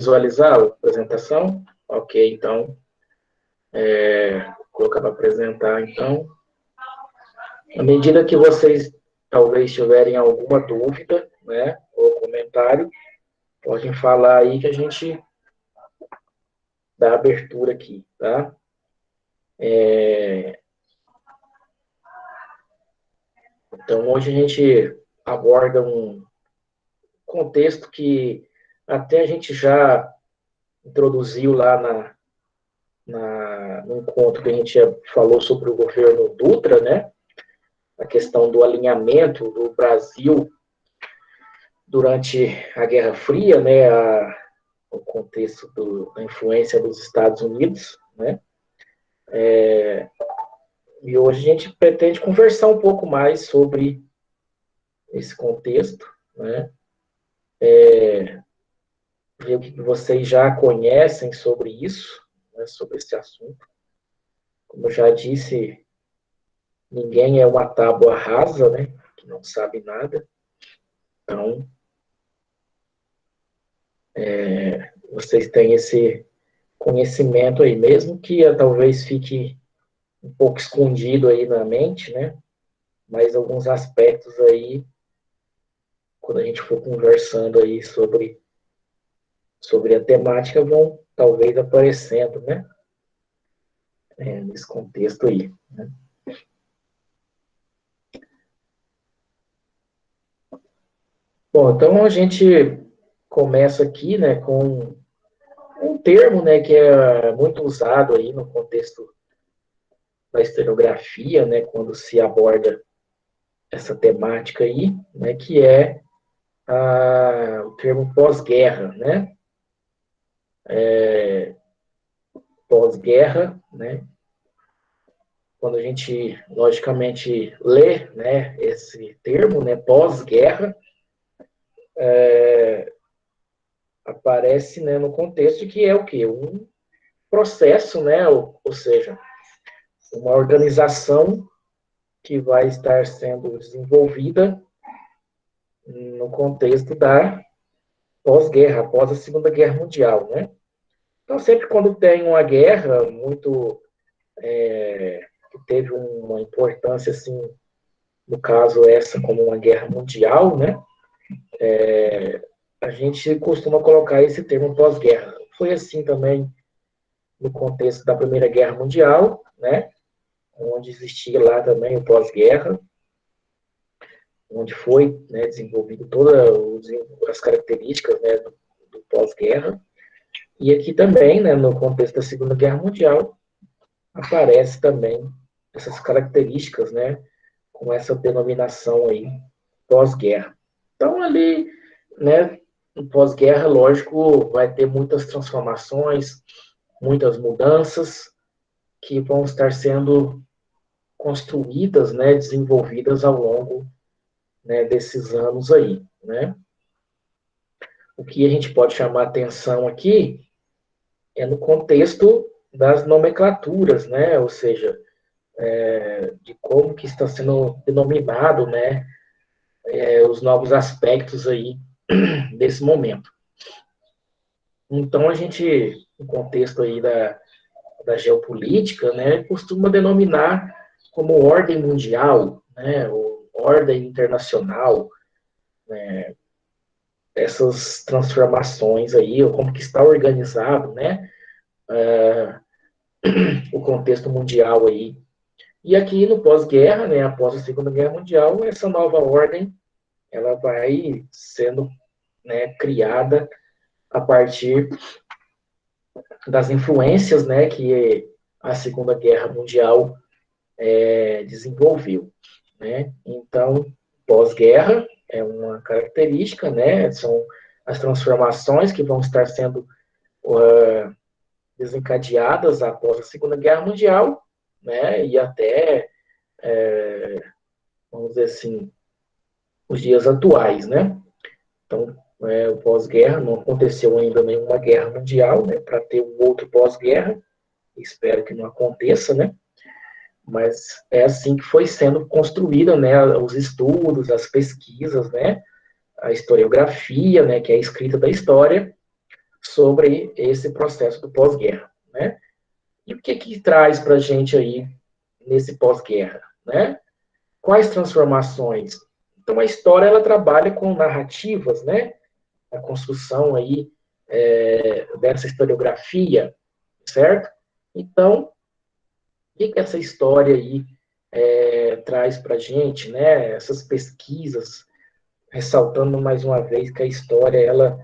visualizar a apresentação? Ok, então, vou colocar para apresentar, então. À medida que vocês talvez tiverem alguma dúvida, né, ou comentário, podem falar aí que a gente dá abertura aqui, tá? Então, hoje a gente aborda um contexto que até a gente já introduziu lá no encontro que a gente falou sobre o governo Dutra, né? A questão do alinhamento do Brasil durante a Guerra Fria, né? O contexto da influência dos Estados Unidos, né? E hoje a gente pretende conversar um pouco mais sobre esse contexto, né? Ver o que vocês já conhecem sobre isso, né? Sobre esse assunto. Como eu já disse, ninguém é uma tábua rasa, né? Que não sabe nada. Então, vocês têm esse conhecimento aí, mesmo que talvez fique um pouco escondido aí na mente, né? Mas alguns aspectos aí, quando a gente for conversando aí sobre a temática, vão talvez aparecendo, né? Nesse contexto aí. Né? Bom, então a gente começa aqui, né, com um termo, né, que é muito usado aí no contexto da historiografia, né, quando se aborda essa temática aí, né, que é o termo pós-guerra, né? Pós-guerra, né? Quando a gente, logicamente, lê, né, esse termo, né, pós-guerra, aparece, né, no contexto que é o quê? Um processo, né, ou seja, uma organização que vai estar sendo desenvolvida no contexto da pós-guerra, após a Segunda Guerra Mundial, né? Então, sempre quando tem uma guerra muito que teve uma importância, assim, no caso essa como uma guerra mundial, né? A gente costuma colocar esse termo pós-guerra. Foi assim também no contexto da Primeira Guerra Mundial, né? Onde existia lá também o pós-guerra, onde foi, né, desenvolvido todas as características, né, do pós-guerra. E aqui também, né, no contexto da Segunda Guerra Mundial, aparece também essas características, né, com essa denominação aí, pós-guerra. Então, ali, né, no pós-guerra, lógico, vai ter muitas transformações, muitas mudanças que vão estar sendo construídas, né, desenvolvidas ao longo, né, desses anos aí, né. O que a gente pode chamar atenção aqui é no contexto das nomenclaturas, né, ou seja, de como que está sendo denominado, né, os novos aspectos aí desse momento. Então, a gente, no contexto aí da geopolítica, né, costuma denominar como ordem mundial, né, ou ordem internacional, essas transformações aí, ou como que está organizado, né, o contexto mundial aí. E aqui no pós-guerra, né, após a Segunda Guerra Mundial, essa nova ordem, ela vai sendo, né, criada a partir das influências, né, que a Segunda Guerra Mundial desenvolveu, né? Então, pós-guerra é uma característica, né? São as transformações que vão estar sendo desencadeadas após a Segunda Guerra Mundial, né? E até, vamos dizer assim, os dias atuais, né? Então, o pós-guerra não aconteceu ainda nenhuma guerra mundial, né? Para ter um outro pós-guerra, espero que não aconteça, né? Mas é assim que foi sendo construída, né, os estudos, as pesquisas, né, a historiografia, né, que é a escrita da história, sobre esse processo do pós-guerra, né? E o que traz para a gente aí nesse pós-guerra, né? Quais transformações? Então, a história, ela trabalha com narrativas, né? A construção aí dessa historiografia, certo? Então, o que essa história aí traz para a gente, né? Essas pesquisas, ressaltando mais uma vez que a história, ela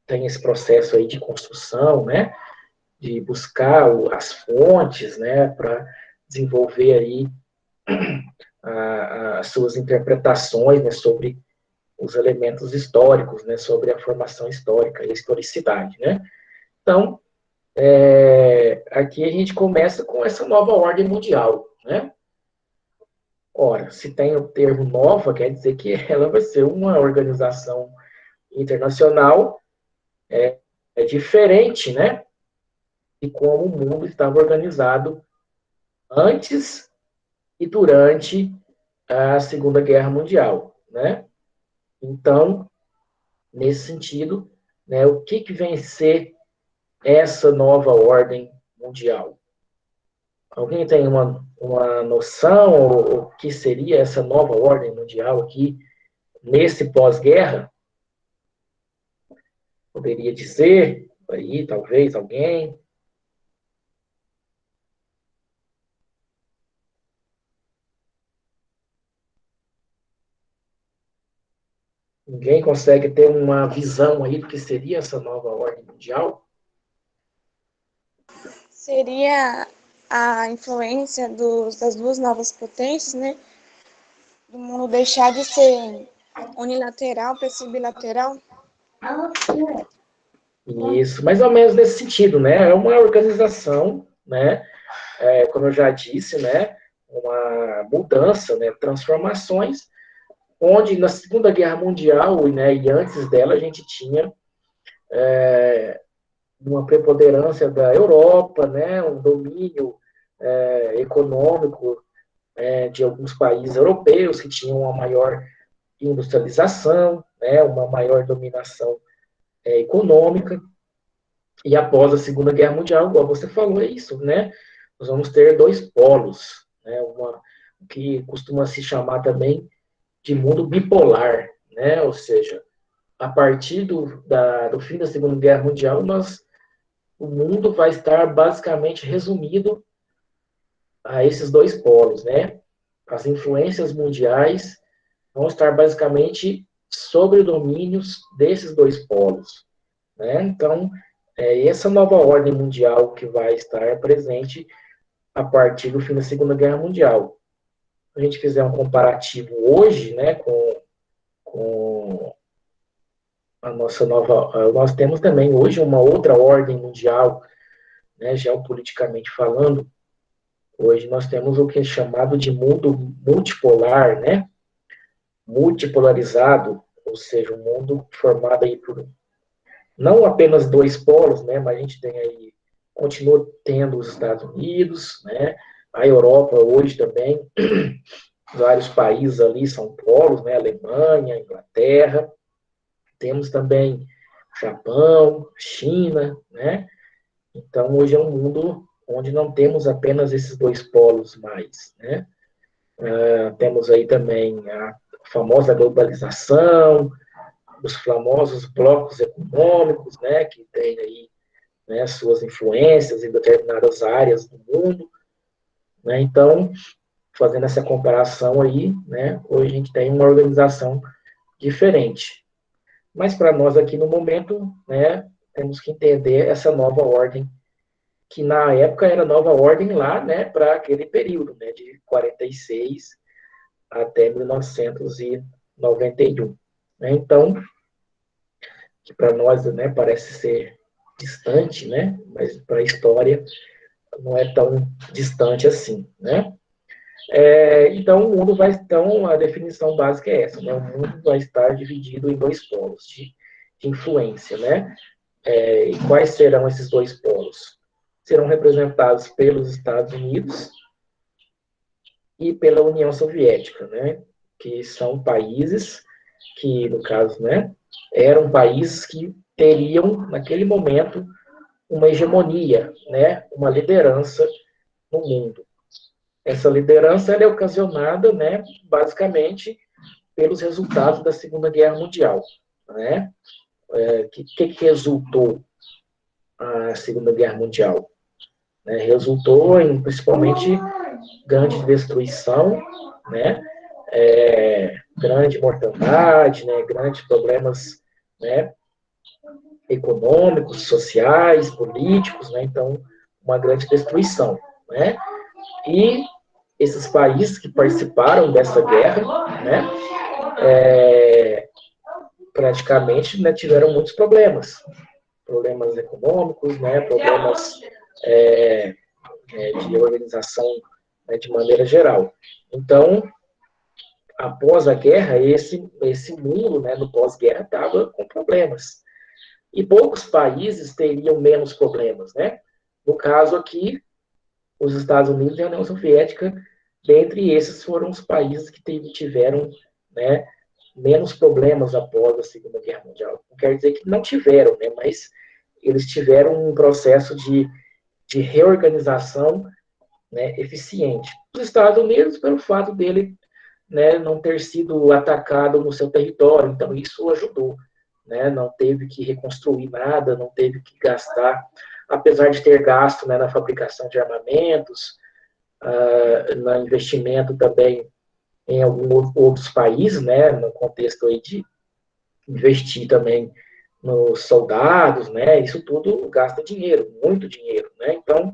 tem esse processo aí de construção, né? De buscar as fontes, né? Para desenvolver aí as suas interpretações, né? Sobre os elementos históricos, né? Sobre a formação histórica e a historicidade, né? Então, aqui a gente começa com essa nova ordem mundial, né? Ora, se tem o termo nova, quer dizer que ela vai ser uma organização internacional diferente, né? De como o mundo estava organizado antes e durante a Segunda Guerra Mundial, né? Então, nesse sentido, né, o que vem ser essa nova ordem mundial? Alguém tem uma noção o que seria essa nova ordem mundial aqui nesse pós-guerra? Poderia dizer aí, talvez, alguém? Ninguém consegue ter uma visão aí do que seria essa nova ordem mundial? Seria a influência das duas novas potências, né? Do mundo deixar de ser unilateral para ser bilateral. Isso, mais ou menos nesse sentido, né? É uma organização, né? Como eu já disse, né? Uma mudança, né? Transformações, onde na Segunda Guerra Mundial, né? E antes dela a gente tinha uma preponderância da Europa, né? Um domínio econômico de alguns países europeus que tinham uma maior industrialização, né? Uma maior dominação econômica. E após a Segunda Guerra Mundial, igual você falou, é isso, né? Nós vamos ter dois polos, né? O que costuma se chamar também de mundo bipolar, né? Ou seja, a partir do fim da Segunda Guerra Mundial, o mundo vai estar basicamente resumido a esses dois polos, né? As influências mundiais vão estar basicamente sobre domínios desses dois polos, né? Então, essa nova ordem mundial que vai estar presente a partir do fim da Segunda Guerra Mundial. Se a gente fizer um comparativo hoje, né, com a nossa nova, nós temos também hoje uma outra ordem mundial, né, geopoliticamente falando. Hoje nós temos o que é chamado de mundo multipolar, né, multipolarizado, ou seja, um mundo formado aí por não apenas dois polos, né, mas a gente tem aí, continua tendo os Estados Unidos, né, a Europa hoje também, vários países ali são polos, né, Alemanha, Inglaterra, temos também Japão, China, né, então hoje é um mundo onde não temos apenas esses dois polos mais, né, temos aí também a famosa globalização, os famosos blocos econômicos, né, que tem aí, né, suas influências em determinadas áreas do mundo, né, então, fazendo essa comparação aí, né, hoje a gente tem uma organização diferente. Mas para nós aqui no momento, né, temos que entender essa nova ordem, que na época era nova ordem lá, né, para aquele período, né, de 46 até 1991. Né? Então, que para nós, né, parece ser distante, né, mas para a história não é tão distante assim, né? Então, o mundo vai, então, a definição básica é essa, né? O mundo vai estar dividido em dois polos de influência, né? E quais serão esses dois polos? Serão representados pelos Estados Unidos e pela União Soviética, né? Que são países que, no caso, né, eram países que teriam, naquele momento, uma hegemonia, né, uma liderança no mundo. Essa liderança ela é ocasionada, né, basicamente, pelos resultados da Segunda Guerra Mundial. Né? Que resultou a Segunda Guerra Mundial? Resultou em, principalmente, grande destruição, né? Grande mortandade, né? Grandes problemas, né? Econômicos, sociais, políticos, né? Então, uma grande destruição, né? E esses países que participaram dessa guerra, né? Praticamente, né, tiveram muitos problemas econômicos, né? Problemas de organização, né, de maneira geral. Então, após a guerra, esse mundo, né, no pós-guerra, estava com problemas. E poucos países teriam menos problemas, né? No caso aqui, os Estados Unidos e a União Soviética, dentre esses foram os países que tiveram, né, menos problemas após a Segunda Guerra Mundial. Não quer dizer que não tiveram, né, mas eles tiveram um processo de reorganização, né, eficiente. Os Estados Unidos, pelo fato dele, né, não ter sido atacado no seu território, então isso ajudou. Né, não teve que reconstruir nada, não teve que gastar, apesar de ter gasto, né, na fabricação de armamentos, no investimento também em alguns outros países, né, no contexto aí de investir também nos soldados, né, isso tudo gasta dinheiro, muito dinheiro, né, então,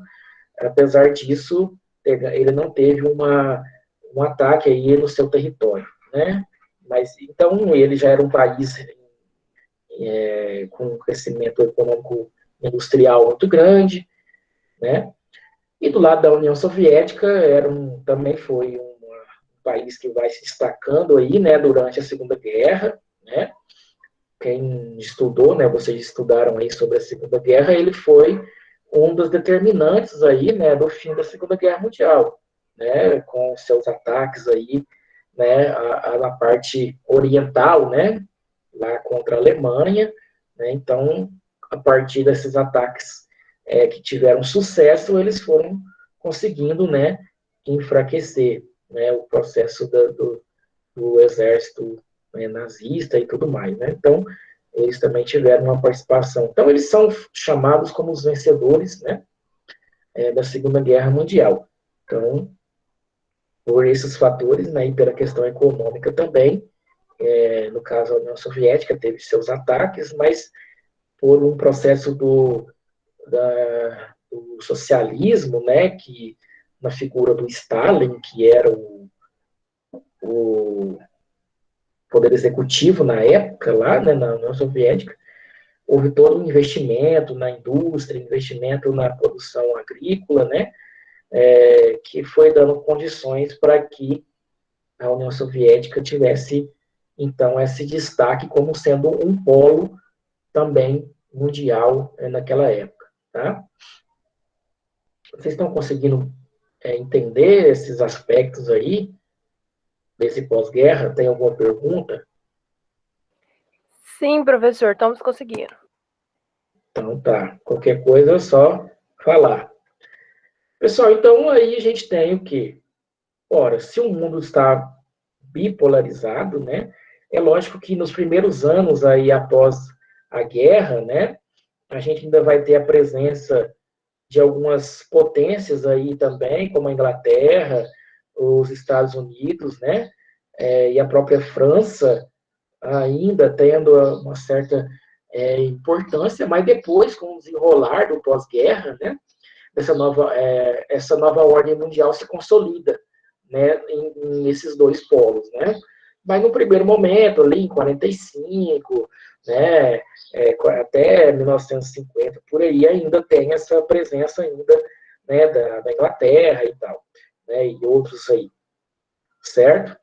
apesar disso, ele não teve um ataque aí no seu território, né, mas, então, ele já era um país com um crescimento econômico industrial muito grande, né, e do lado da União Soviética, também foi um país que vai se destacando aí, né, durante a Segunda Guerra, né, quem estudou, né, vocês estudaram aí sobre a Segunda Guerra, ele foi um dos determinantes aí, né, do fim da Segunda Guerra Mundial, né, com seus ataques aí, né, na parte oriental, né, lá contra a Alemanha, né, então, a partir desses ataques que tiveram sucesso, eles foram conseguindo, né, enfraquecer, né, o processo do exército, né, nazista e tudo mais, né? Então, eles também tiveram uma participação. Então, eles são chamados como os vencedores, né, da Segunda Guerra Mundial. Então, por esses fatores, né, e pela questão econômica também, no caso a União Soviética teve seus ataques, mas por um processo do socialismo, né, que na figura do Stalin, que era o poder executivo na época, lá, né, na União Soviética, houve todo um investimento na indústria, investimento na produção agrícola, né, que foi dando condições para que a União Soviética tivesse, então, esse destaque como sendo um polo também mundial naquela época. Tá? Vocês estão conseguindo entender esses aspectos aí desse pós-guerra? Tem alguma pergunta? Sim, professor, estamos conseguindo. Então tá, qualquer coisa é só falar. Pessoal, então aí a gente tem o quê? Ora, se o mundo está bipolarizado, né, é lógico que nos primeiros anos aí após a guerra, né, a gente ainda vai ter a presença de algumas potências aí também, como a Inglaterra, os Estados Unidos, né, e a própria França ainda tendo uma certa importância, mas depois, com o desenrolar do pós-guerra, né, essa nova ordem mundial se consolida, né, nesses dois polos, né? Mas no primeiro momento, ali em 45, né, até 1950, por aí ainda tem essa presença ainda, né, da Inglaterra e tal, né, e outros aí, certo?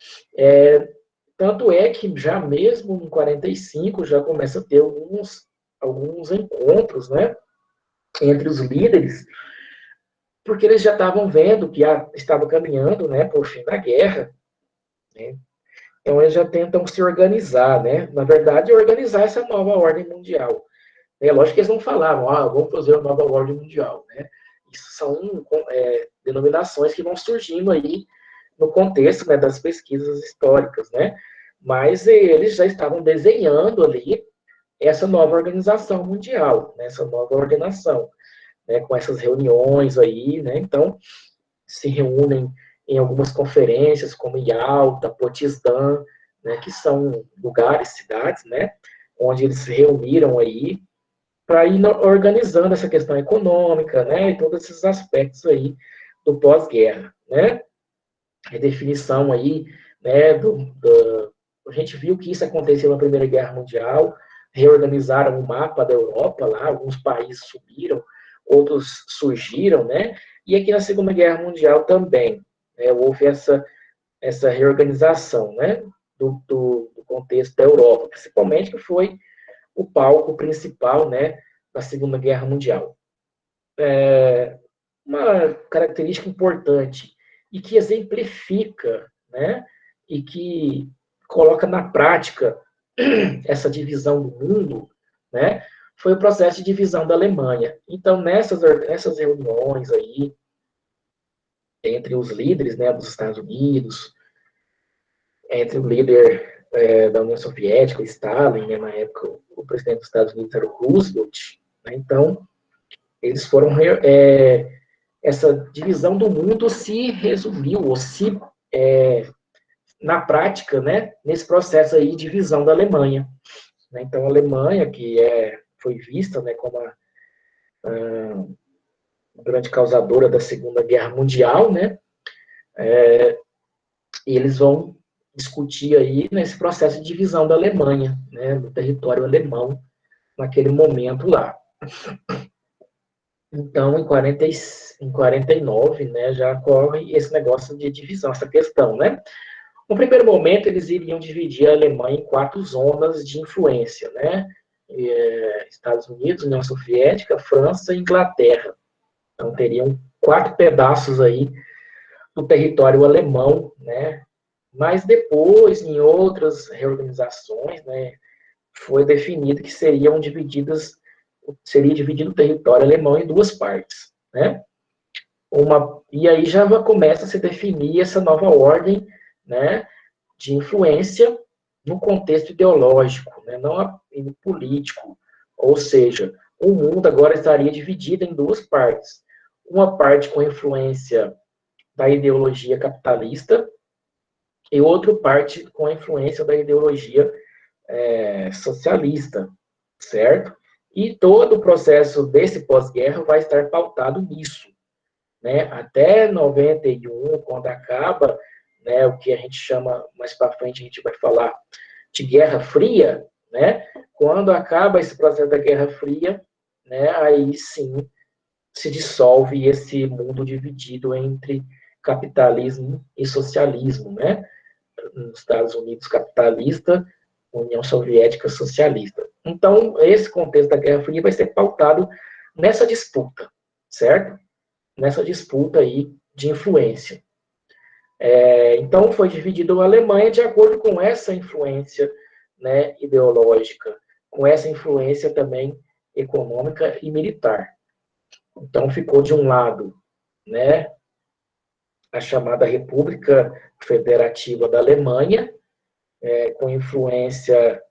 Tanto é que já mesmo em 45 já começa a ter alguns encontros, né, entre os líderes, porque eles já estavam vendo que estava caminhando, né, para o fim da guerra, né? Então eles já tentam se organizar, né? Na verdade, organizar essa nova ordem mundial. É lógico que eles não falavam, vamos fazer uma nova ordem mundial, né? Isso são denominações que vão surgindo aí no contexto, né, das pesquisas históricas, né? Mas eles já estavam desenhando ali essa nova organização mundial, né, essa nova ordenação, né, com essas reuniões aí, né? Então, se reúnem em algumas conferências, como Yalta, Potsdam, né, que são lugares, cidades, né, onde eles se reuniram aí para ir organizando essa questão econômica, né, e todos esses aspectos aí do pós-guerra, né, a definição aí, né, a gente viu que isso aconteceu na Primeira Guerra Mundial, reorganizaram o mapa da Europa lá, alguns países subiram, outros surgiram, né, e aqui na Segunda Guerra Mundial também, né, houve essa reorganização, né, do contexto da Europa, principalmente que foi o palco principal, né, da Segunda Guerra Mundial. Uma característica importante e que exemplifica, né, e que coloca na prática essa divisão do mundo, né, foi o processo de divisão da Alemanha. Então, nessas reuniões aí, entre os líderes, né, dos Estados Unidos, entre o líder da União Soviética, Stalin, né, na época o presidente dos Estados Unidos era o Roosevelt, né, então eles foram essa divisão do mundo se resumiu, ou se, na prática, né, nesse processo aí de divisão da Alemanha. Né? Então, a Alemanha, que foi vista, né, como a grande causadora da Segunda Guerra Mundial, né, e eles vão discutir aí nesse processo de divisão da Alemanha, né, do território alemão, naquele momento lá. Então, em 49, né, já ocorre esse negócio de divisão, essa questão, né? No primeiro momento, eles iriam dividir a Alemanha em 4 zonas de influência, né? Estados Unidos, União Soviética, França e Inglaterra. Então, teriam 4 pedaços aí do território alemão, né? Mas depois, em outras reorganizações, né, foi definido que seria dividido o território alemão em 2 partes, né? E aí já começa a se definir essa nova ordem, né, de influência no contexto ideológico, né, não político. Ou seja, o mundo agora estaria dividido em 2 partes. Uma parte com influência da ideologia capitalista e outra parte com a influência da ideologia socialista, certo? E todo o processo desse pós-guerra vai estar pautado nisso. Né? Até 91, quando acaba, né, o que a gente chama, mais para frente a gente vai falar de Guerra Fria, né? Quando acaba esse processo da Guerra Fria, né, aí sim se dissolve esse mundo dividido entre capitalismo e socialismo, né? Nos Estados Unidos capitalista, União Soviética socialista. Então, esse contexto da Guerra Fria vai ser pautado nessa disputa, certo? Nessa disputa aí de influência. Então, foi dividido a Alemanha de acordo com essa influência, né, ideológica, com essa influência também econômica e militar. Então, ficou de um lado, né, a chamada República Federativa da Alemanha, com influência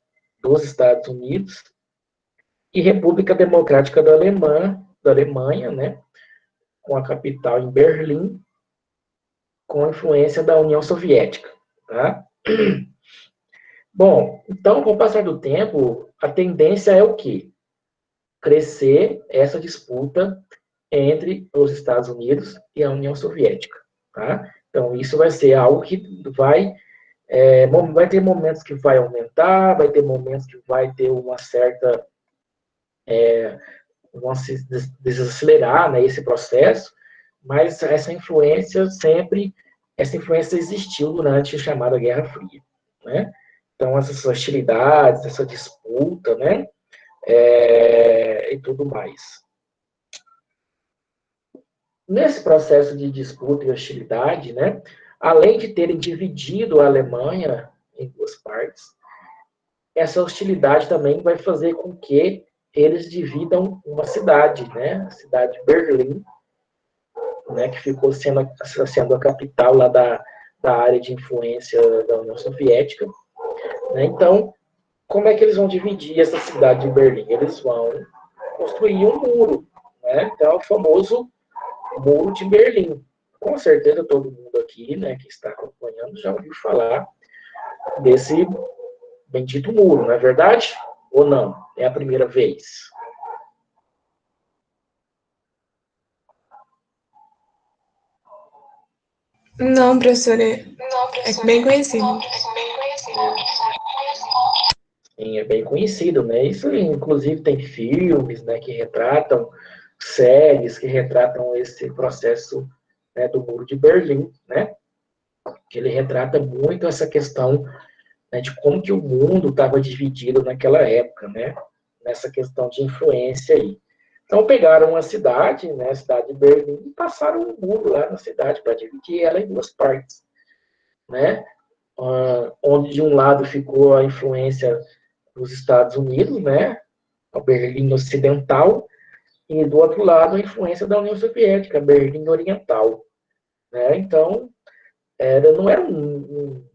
dos Estados Unidos, e República Democrática da Alemanha, né, com a capital em Berlim, com a influência da União Soviética. Tá? Bom, então, com o passar do tempo, a tendência é o quê? Crescer essa disputa entre os Estados Unidos e a União Soviética. Tá? Então, isso vai ser algo que vai ter momentos que vai aumentar, vai ter momentos que vai ter uma certa vão se desacelerar, né, esse processo, mas essa influência existiu durante a chamada Guerra Fria, né? Então, essas hostilidades, essa disputa, né, e tudo mais. Nesse processo de disputa e hostilidade, né, além de terem dividido a Alemanha em 2 partes, essa hostilidade também vai fazer com que eles dividam uma cidade, né? A cidade de Berlim, né? Que ficou sendo a capital lá da área de influência da União Soviética, né? Então, como é que eles vão dividir essa cidade de Berlim? Eles vão construir um muro, né? Então, é o famoso Muro de Berlim. Com certeza todo mundo aqui, né, que está acompanhando, já ouviu falar desse bendito muro, não é verdade? Ou não? É a primeira vez? Não, professora, é bem conhecido. Sim, é bem conhecido, né? Isso, inclusive, tem filmes, né, que retratam, séries que retratam esse processo, né, do Muro de Berlim, né? Que ele retrata muito essa questão, né, de como que o mundo estava dividido naquela época, né? Nessa questão de influência aí. Então pegaram uma cidade, né, a cidade de Berlim, e passaram um muro lá na cidade para dividir ela em duas partes, né? Onde de um lado ficou a influência dos Estados Unidos, né? A Berlim Ocidental, e do outro lado a influência da União Soviética, a Berlim Oriental, né? Então não era um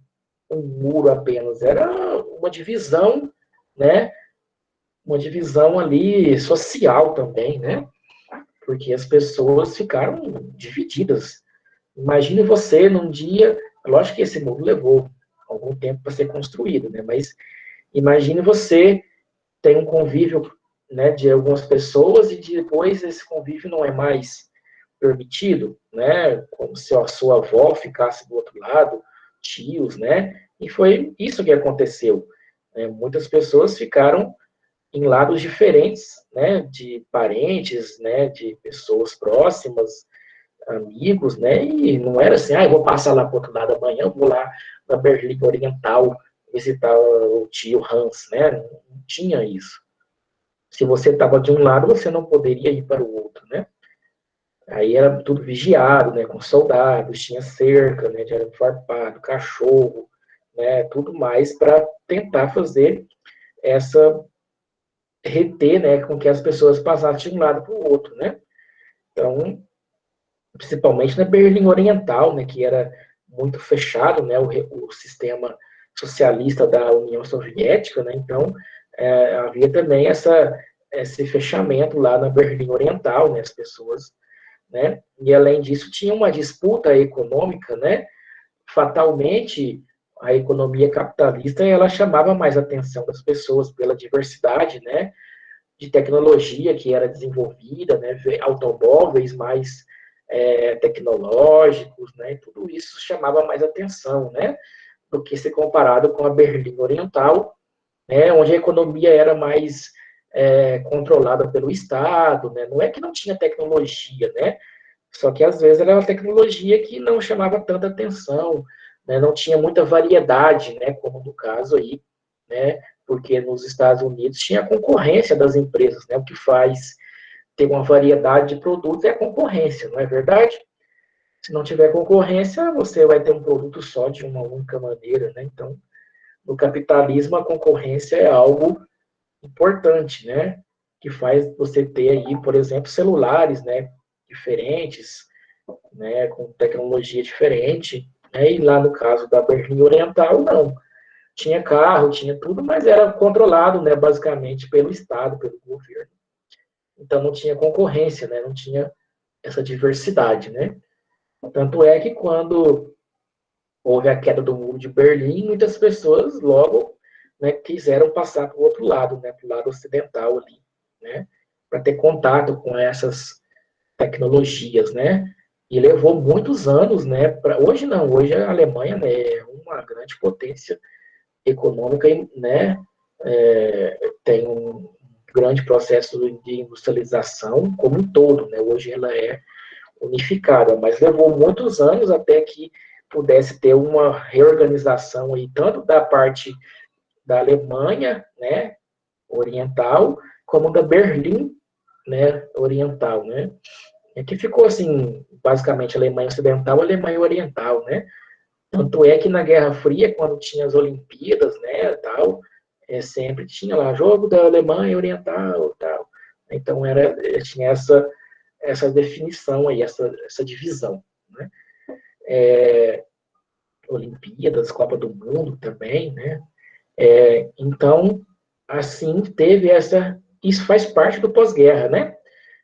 muro apenas, era uma divisão, né? Uma divisão ali social também, né? Porque as pessoas ficaram divididas. Imagine você num dia, lógico que esse muro levou algum tempo para ser construído, né? Mas imagine você tem um convívio, né, de algumas pessoas e depois esse convívio não é mais permitido, né? Como se a sua avó ficasse do outro lado, tios, né? E foi isso que aconteceu. Né? Muitas pessoas ficaram em lados diferentes, né, de parentes, né, de pessoas próximas, amigos, né, e não era assim, eu vou passar lá para o outro lado amanhã, vou lá na Berlim Oriental visitar o tio Hans, né, não tinha isso. Se você estava de um lado, você não poderia ir para o outro, né. Aí era tudo vigiado, né, com soldados, tinha cerca, né, de arame farpado, cachorro, né, tudo mais para tentar fazer essa reter, né, com que as pessoas passassem de um lado para o outro, né? Então, principalmente na Berlim Oriental, né, que era muito fechado, né, o sistema socialista da União Soviética, né? Então, havia também esse fechamento lá na Berlim Oriental, né, as pessoas, né? E além disso tinha uma disputa econômica, né? Fatalmente a economia capitalista ela chamava mais a atenção das pessoas pela diversidade, né? De tecnologia que era desenvolvida, né, automóveis mais tecnológicos, né, tudo isso chamava mais atenção, né, do que se comparado com a Berlim Oriental, né, onde a economia era mais controlada pelo Estado, né, não é que não tinha tecnologia, né, só que às vezes era uma tecnologia que não chamava tanta atenção, né, não tinha muita variedade, né, como no caso aí, né, porque nos Estados Unidos tinha a concorrência das empresas, né, o que faz ter uma variedade de produtos é a concorrência, não é verdade? Se não tiver concorrência, você vai ter um produto só de uma única maneira, né? Então, no capitalismo, a concorrência é algo importante, né? Que faz você ter aí, por exemplo, celulares, né? Diferentes, né? Com tecnologia diferente. Né? E lá no caso da Berlim Oriental, não. Tinha carro, tinha tudo, mas era controlado, né? Basicamente pelo Estado, pelo governo. Então não tinha concorrência, né? Não tinha essa diversidade, né? Tanto é que quando houve a queda do muro de Berlim, muitas pessoas logo, né, quiseram passar para o outro lado, né, para o lado ocidental ali, né, para ter contato com essas tecnologias, né, e levou muitos anos, né, hoje não, hoje a Alemanha, né, é uma grande potência econômica, né, tem um grande processo de industrialização como um todo, né, hoje ela é unificada, mas levou muitos anos até que pudesse ter uma reorganização aí, tanto da parte da Alemanha, né, oriental, como da Berlim, né, oriental, né, que ficou assim, basicamente Alemanha Ocidental, Alemanha Oriental, né, tanto é que na Guerra Fria, quando tinha as Olimpíadas, né, tal, sempre tinha lá jogo da Alemanha Oriental, tal. Então tinha essa definição aí, essa divisão, né? Olimpíadas, Copa do Mundo também, né? Então, assim, teve isso faz parte do pós-guerra, né?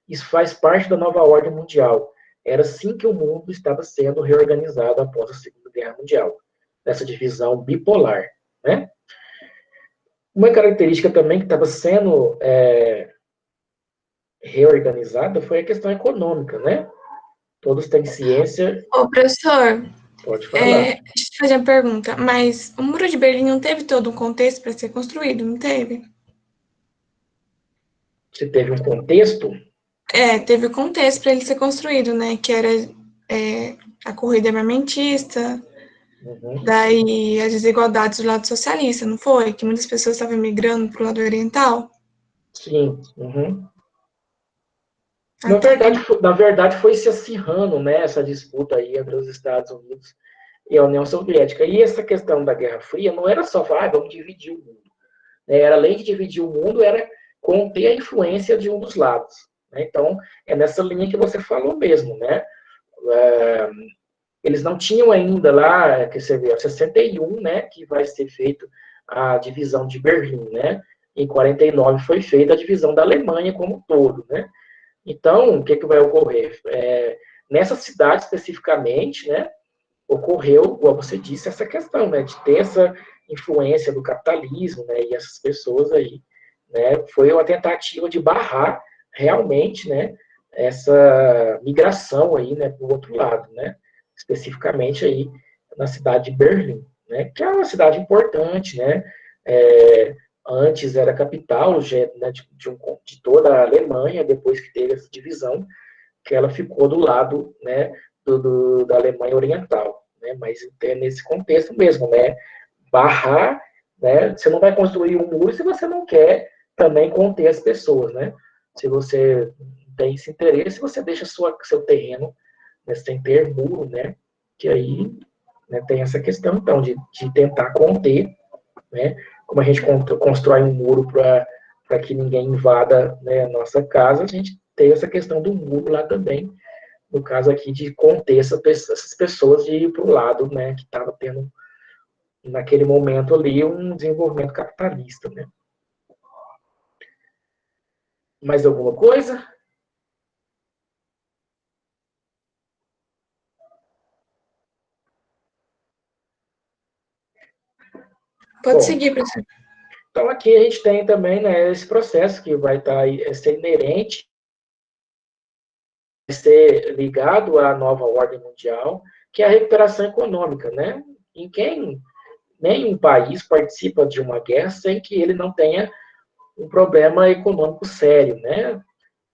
Isso faz parte da nova ordem mundial. Era assim que o mundo estava sendo reorganizado após a Segunda Guerra Mundial, nessa divisão bipolar, né? Uma característica também que estava sendo reorganizada foi a questão econômica, né? Todos têm ciência. Ô, professor, Pode falar. deixa eu te fazer uma pergunta, mas o Muro de Berlim não teve todo um contexto para ser construído, não teve? Você teve um contexto? Teve o contexto para ele ser construído, né? Que era a corrida armamentista, daí as desigualdades do lado socialista, não foi? Que muitas pessoas estavam migrando para o lado oriental. Sim. Tá. Na verdade, foi se acirrando, né, essa disputa aí entre os Estados Unidos e a União Soviética. E essa questão da Guerra Fria não era só, vamos dividir o mundo. Era, além de dividir o mundo, era conter a influência de um dos lados. Né? Então, é nessa linha que você falou mesmo, né? Eles não tinham ainda lá, que você vê, 61, né, que vai ser feito a divisão de Berlim, né? Em 49 foi feita a divisão da Alemanha como um todo, né? Então, o que vai ocorrer? Nessa cidade especificamente, né, ocorreu, como você disse, essa questão, né, de ter essa influência do capitalismo, né, e essas pessoas aí, né, foi uma tentativa de barrar realmente, né, essa migração aí, né, para o outro lado, né, especificamente aí na cidade de Berlim, né, que é uma cidade importante, né, antes era capital, né, de toda a Alemanha, depois que teve essa divisão, que ela ficou do lado, né, da Alemanha Oriental, né, mas é nesse contexto mesmo, né, barrar, né, você não vai construir um muro se você não quer também conter as pessoas, né, se você tem esse interesse, você deixa seu terreno, né, sem ter muro, né, que aí, né, tem essa questão, então, de tentar conter, né, como a gente constrói um muro para que ninguém invada, né, a nossa casa, a gente tem essa questão do muro lá também, no caso aqui de conter essas pessoas de ir para o lado, né, que estava tendo, naquele momento ali, um desenvolvimento capitalista, né. Mais alguma coisa? Pode seguir, professor. Então aqui a gente tem também, né, esse processo que vai ser inerente, vai ser ligado à nova ordem mundial, que é a recuperação econômica, né? Em quem nenhum país participa de uma guerra sem que ele não tenha um problema econômico sério, né?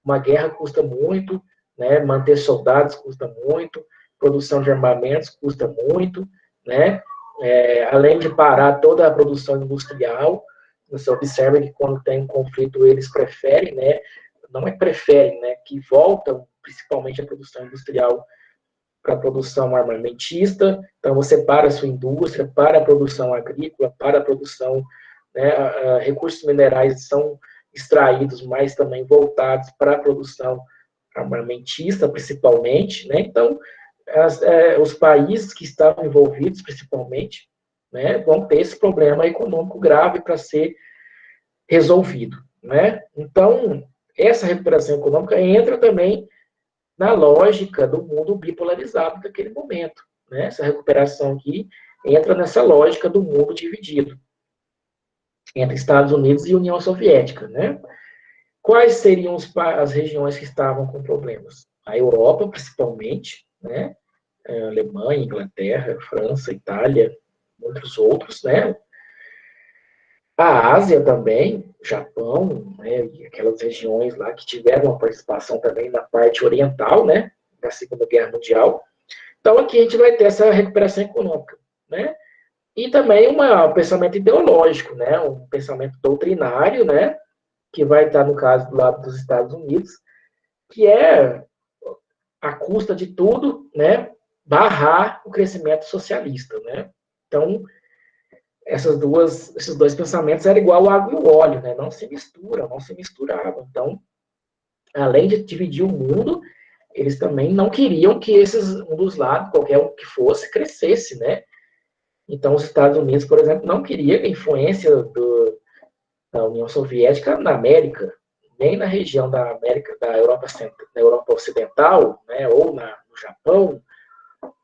Uma guerra custa muito, né? Manter soldados custa muito, produção de armamentos custa muito, né? Além de parar toda a produção industrial, você observa que quando tem um conflito eles preferem, né? Não é preferem, né? Que voltam principalmente a produção industrial para a produção armamentista, então você para a sua indústria, para a produção agrícola, para a produção, né, recursos minerais são extraídos, mas também voltados para a produção armamentista, principalmente, né, então os países que estavam envolvidos, principalmente, né, vão ter esse problema econômico grave para ser resolvido, né, então essa recuperação econômica entra também na lógica do mundo bipolarizado daquele momento. Né? Essa recuperação aqui entra nessa lógica do mundo dividido entre Estados Unidos e União Soviética. Né? Quais seriam as regiões que estavam com problemas? A Europa, principalmente, né? A Alemanha, Inglaterra, França, Itália, muitos outros, né? A Ásia também, Japão, né, e aquelas regiões lá que tiveram uma participação também na parte oriental, né, da Segunda Guerra Mundial. Então, aqui a gente vai ter essa recuperação econômica, né, e também um pensamento ideológico, né, um pensamento doutrinário, né, que vai estar, no caso, do lado dos Estados Unidos, que é, à custa de tudo, né, barrar o crescimento socialista, né. Então, esses dois pensamentos eram igual água e o óleo, né? Não se misturam, não se misturavam. Então, além de dividir o mundo, eles também não queriam que um dos lados, qualquer um que fosse, crescesse, né? Então, os Estados Unidos, por exemplo, não queria a influência da União Soviética na América, nem na região da América, da Europa Ocidental, né? Ou no Japão,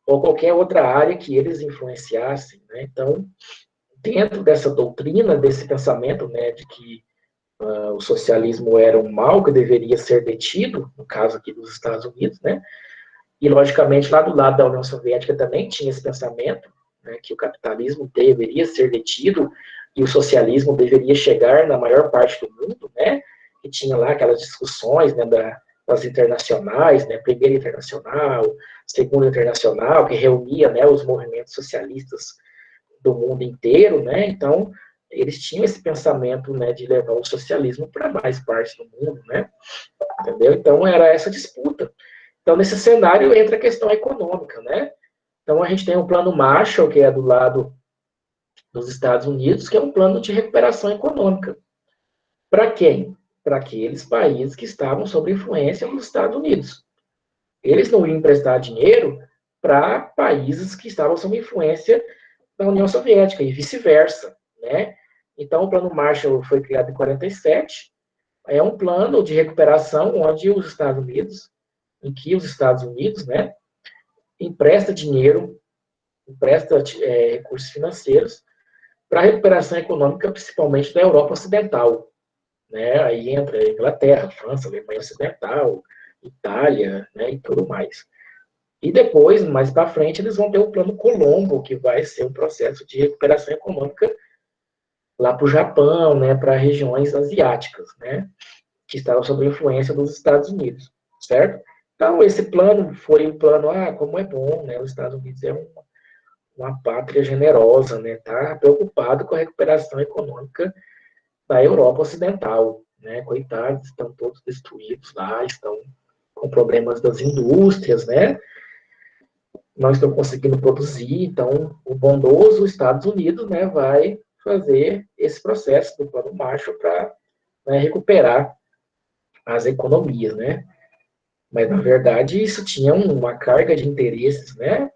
ou qualquer outra área que eles influenciassem, né? Então, dentro dessa doutrina, desse pensamento, né, de que o socialismo era um mal que deveria ser detido, no caso aqui dos Estados Unidos, né, e logicamente lá do lado da União Soviética também tinha esse pensamento, né, que o capitalismo deveria ser detido e o socialismo deveria chegar na maior parte do mundo, né, e tinha lá aquelas discussões, né, das internacionais, né, primeira internacional, segunda internacional, que reunia, né, os movimentos socialistas do mundo inteiro, né? Então, eles tinham esse pensamento, né, de levar o socialismo para mais partes do mundo, né? Entendeu? Então, era essa disputa. Então, nesse cenário entra a questão econômica, né? Então, a gente tem o plano Marshall, que é do lado dos Estados Unidos, que é um plano de recuperação econômica. Para quem? Para aqueles países que estavam sob influência dos Estados Unidos. Eles não iam emprestar dinheiro para países que estavam sob influência da União Soviética e vice-versa, né? Então, o Plano Marshall foi criado em 47, é um plano de recuperação onde os Estados Unidos, né, empresta dinheiro, empresta recursos financeiros para a recuperação econômica, principalmente da Europa Ocidental, né? Aí entra a Inglaterra, França, Alemanha Ocidental, Itália, né, e tudo mais. E depois, mais para frente, eles vão ter o Plano Colombo, que vai ser um processo de recuperação econômica lá para o Japão, né, para regiões asiáticas, né, que estavam sob influência dos Estados Unidos, certo? Então, esse plano foi um plano, como é bom, né, os Estados Unidos é uma pátria generosa, né, tá preocupado com a recuperação econômica da Europa Ocidental, né, coitados, estão todos destruídos lá, estão com problemas das indústrias, né, não estão conseguindo produzir, então o bondoso Estados Unidos, né, vai fazer esse processo do Plano Marshall para, né, recuperar as economias, né? Mas na verdade isso tinha uma carga de interesses, né?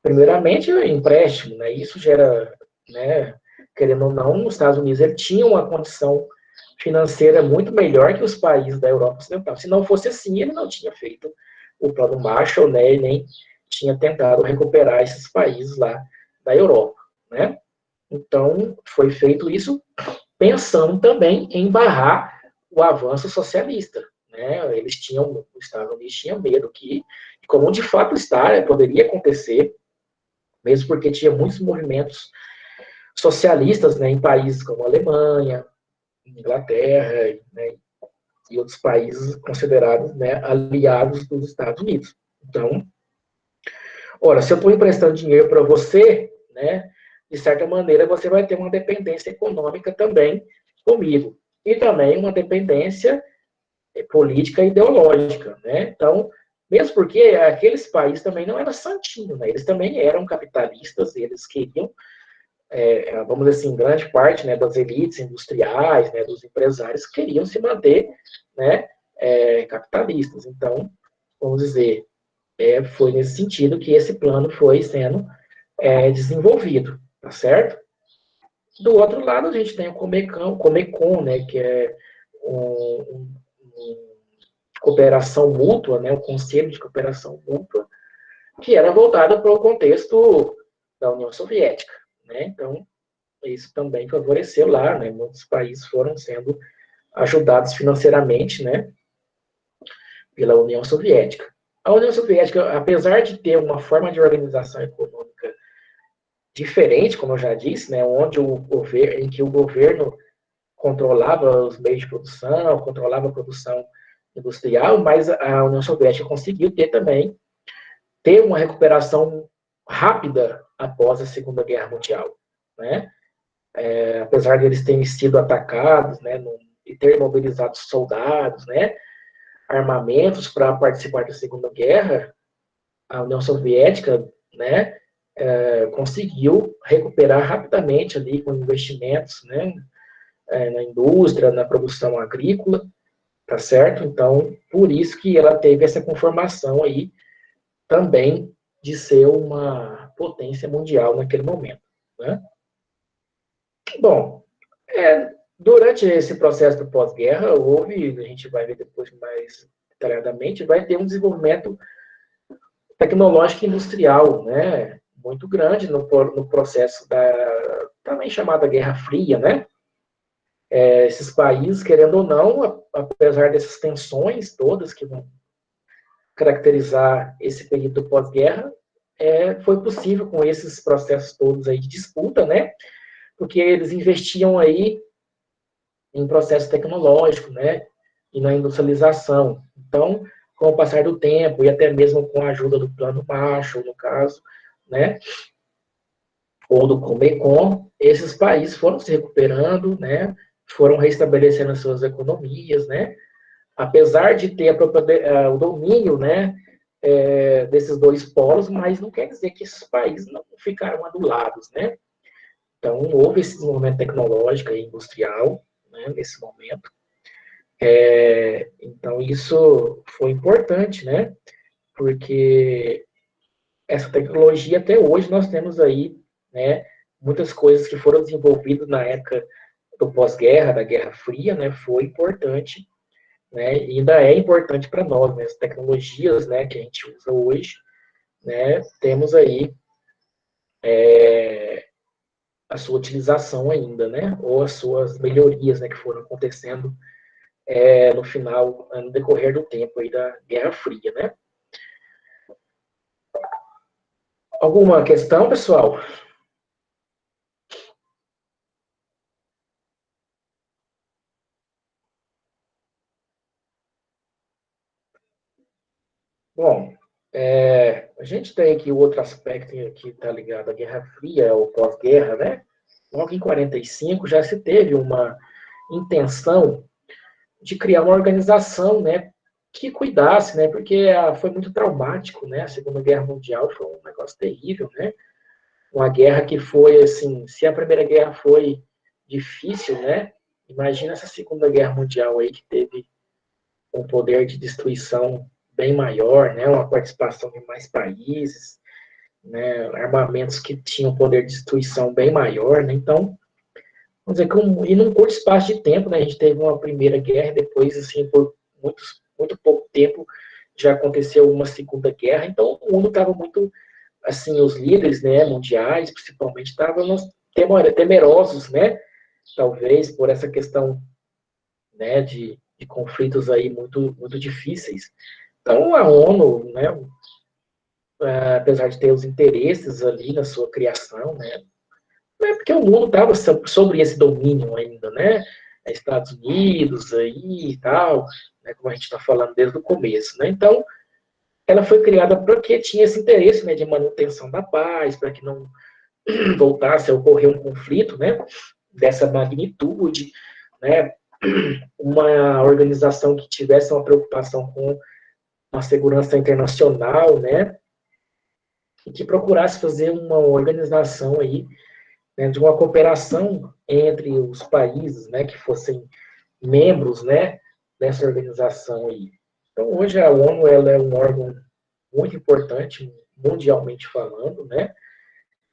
Primeiramente o empréstimo, né? Isso gera, né? Querendo ou não, os Estados Unidos ele tinha uma condição financeira muito melhor que os países da Europa Ocidental. Se não fosse assim, ele não tinha feito o Plano Marshall, né? E nem tinha tentado recuperar esses países lá da Europa, né? Então, foi feito isso pensando também em barrar o avanço socialista, né? Os Estados Unidos tinham medo que, como de fato está, poderia acontecer, mesmo porque tinha muitos movimentos socialistas, né, em países como a Alemanha, Inglaterra, né, e outros países considerados, né, aliados dos Estados Unidos. Então, ora, se eu estou emprestando dinheiro para você, né, de certa maneira você vai ter uma dependência econômica também comigo. E também uma dependência política e ideológica, né? Então, mesmo porque aqueles países também não eram santinhos, né? Eles também eram capitalistas, eles queriam, vamos dizer assim, grande parte, né, das elites industriais, né, dos empresários, queriam se manter, né, capitalistas. Então, vamos dizer, foi nesse sentido que esse plano foi sendo desenvolvido, tá certo? Do outro lado, a gente tem o Comecon, né, que é um cooperação mútua, né, o Conselho de Cooperação Mútua, que era voltado para o contexto da União Soviética, né? Então, isso também favoreceu lá, né? Muitos países foram sendo ajudados financeiramente, né, pela União Soviética. A União Soviética, apesar de ter uma forma de organização econômica diferente, como eu já disse, né, em que o governo controlava os meios de produção, controlava a produção industrial, mas a União Soviética conseguiu ter uma recuperação rápida após a Segunda Guerra Mundial, né? Apesar de eles terem sido atacados, né, e ter mobilizado soldados, né, armamentos para participar da Segunda Guerra, a União Soviética, né, conseguiu recuperar rapidamente ali com investimentos, né, na indústria, na produção agrícola, tá certo? Então, por isso que ela teve essa conformação aí também de ser uma potência mundial naquele momento, né? Bom, durante esse processo do pós-guerra, houve, a gente vai ver depois mais detalhadamente, vai ter um desenvolvimento tecnológico e industrial, né, muito grande no processo da também chamada Guerra Fria, né? Esses países, querendo ou não, apesar dessas tensões todas que vão caracterizar esse período pós-guerra, foi possível com esses processos todos aí de disputa, né? Porque eles investiam aí em processo tecnológico, né? E na industrialização. Então, com o passar do tempo, e até mesmo com a ajuda do Plano Marshall, no caso, né? Ou do Comecon, esses países foram se recuperando, né? Foram restabelecendo as suas economias, né? Apesar de ter o domínio, né? Desses dois polos, mas não quer dizer que esses países não ficaram anulados, né? Então, houve esse desenvolvimento tecnológico e industrial, né, nesse momento. Então, isso foi importante, né? Porque essa tecnologia, até hoje, nós temos aí, né, muitas coisas que foram desenvolvidas na época do pós-guerra, da Guerra Fria, né? Foi importante, né? E ainda é importante para nós, né? As tecnologias, né, que a gente usa hoje, né? Temos aí a sua utilização ainda, né? Ou as suas melhorias, né, que foram acontecendo no final, no decorrer do tempo aí da Guerra Fria, né? Alguma questão, pessoal? Bom, a gente tem aqui outro aspecto que está ligado à Guerra Fria, ou pós-guerra, né? Logo em 45 já se teve uma intenção de criar uma organização, né, que cuidasse, né, porque foi muito traumático, né, a Segunda Guerra Mundial foi um negócio terrível, né, uma guerra que foi, assim, se a Primeira Guerra foi difícil, né, imagina essa Segunda Guerra Mundial aí que teve um poder de destruição bem maior, né, uma participação de mais países, né, armamentos que tinham poder de destruição bem maior, né, então, vamos dizer que e num curto espaço de tempo, né, a gente teve uma Primeira Guerra, depois, assim, por muito pouco tempo, já aconteceu uma Segunda Guerra, então o mundo estava muito, assim, os líderes, né, mundiais, principalmente, estavam temerosos, né, talvez por essa questão, né, de conflitos aí muito difíceis. Então a ONU, né, apesar de ter os interesses ali na sua criação, né, porque o mundo estava sobre esse domínio ainda, né, Estados Unidos aí e tal, né, como a gente está falando desde o começo, né, então ela foi criada porque tinha esse interesse, né, de manutenção da paz, para que não voltasse a ocorrer um conflito, né, dessa magnitude, né, uma organização que tivesse uma preocupação com a segurança internacional, né, e que procurasse fazer uma organização aí, né, de uma cooperação entre os países, né, que fossem membros, né, dessa organização aí. Então, hoje a ONU ela é um órgão muito importante, mundialmente falando, né?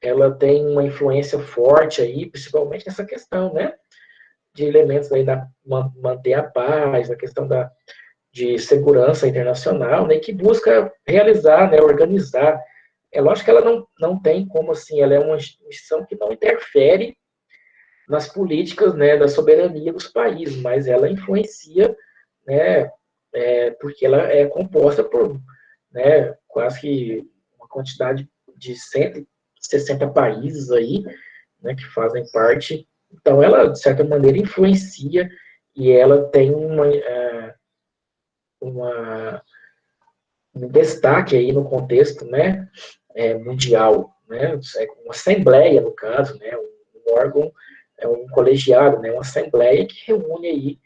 Ela tem uma influência forte aí, principalmente nessa questão, né? De elementos aí da manter a paz, a questão de segurança internacional, né? Que busca realizar, né? Organizar. É lógico que ela não tem como, assim, ela é uma instituição que não interfere nas políticas, né? Da soberania dos países, mas ela influencia, né? Porque ela é composta por, né, quase que uma quantidade de 160 países aí, né, que fazem parte. Então, ela, de certa maneira, influencia e ela tem um destaque aí no contexto, né, mundial, né, uma assembleia, no caso, né, um órgão, um colegiado, né, uma assembleia que reúne aí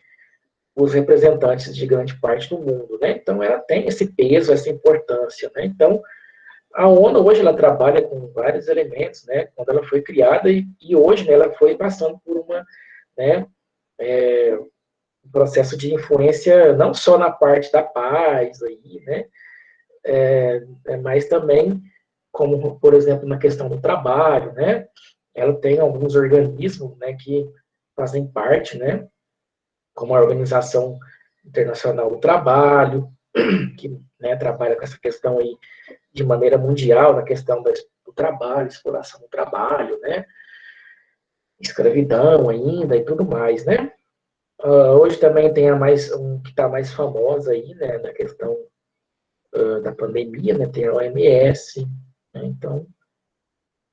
os representantes de grande parte do mundo, né? Então, ela tem esse peso, essa importância, né? Então, A ONU hoje ela trabalha com vários elementos, né? Quando ela foi criada e hoje, né, ela foi passando por uma, né, um processo de influência não só na parte da paz aí, né, mas também como, por exemplo, na questão do trabalho, né? Ela tem alguns organismos, né, que fazem parte, né, como a Organização Internacional do Trabalho, que, né, trabalha com essa questão aí de maneira mundial, na questão do trabalho, exploração do trabalho, né, escravidão ainda e tudo mais, né. Hoje também tem um que está mais famosa aí, né, na questão da pandemia, né, tem a OMS, né, então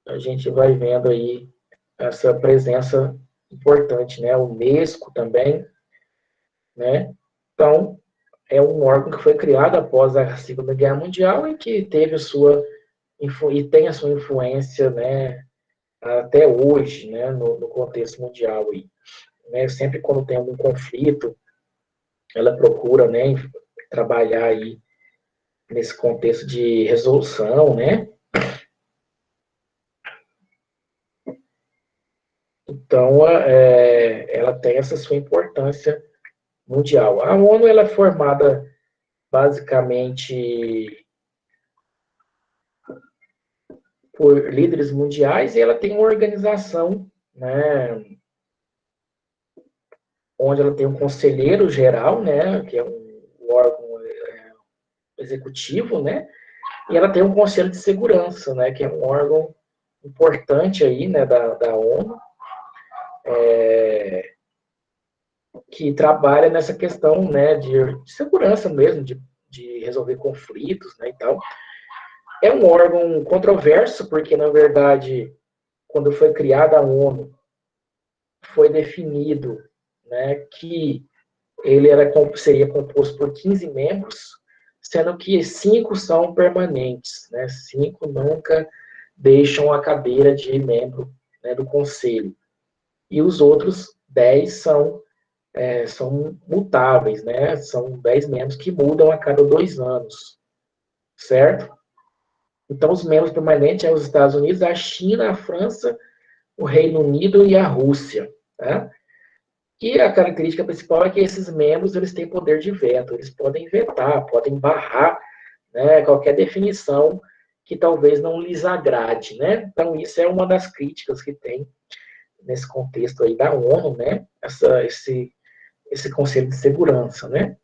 a gente vai vendo aí essa presença importante, né, o Unesco também, né, então é um órgão que foi criado após a Segunda Guerra Mundial e que teve a sua e tem a sua influência, né, até hoje, né, no contexto mundial aí, né, sempre quando tem algum conflito, ela procura, né, trabalhar aí nesse contexto de resolução, né? Então, ela tem essa sua importância mundial. A ONU ela é formada basicamente por líderes mundiais e ela tem uma organização, né, onde ela tem um conselheiro geral, né, que é um órgão executivo, né, e ela tem um conselho de segurança, né, que é um órgão importante aí, né, da ONU, que trabalha nessa questão, né, de segurança mesmo, de resolver conflitos, né, e tal. É um órgão controverso, porque, na verdade, quando foi criada a ONU, foi definido, né, que ele seria composto por 15 membros, sendo que 5 são permanentes, né, 5 nunca deixam a cadeira de membro, né, do conselho. E os outros 10 são mutáveis, né? São 10 membros que mudam a cada 2 anos, certo? Então, os membros permanentes são os Estados Unidos, a China, a França, o Reino Unido e a Rússia, tá? E a característica principal é que esses membros eles têm poder de veto, eles podem vetar, podem barrar, né, qualquer definição que talvez não lhes agrade, né? Então, isso é uma das críticas que tem nesse contexto aí da ONU, né? Esse Conselho de Segurança, né?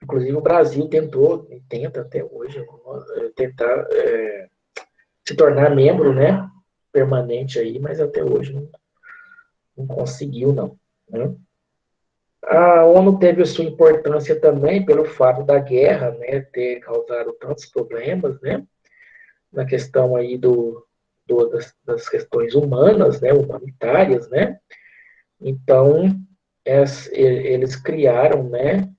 Inclusive o Brasil tentou, e tenta até hoje, tentar se tornar membro, né? Permanente aí, mas até hoje não conseguiu, não. Né? A ONU teve a sua importância também pelo fato da guerra, né? Ter causado tantos problemas, né? Na questão aí das questões humanas, né? Humanitárias, né? Então, eles criaram, né?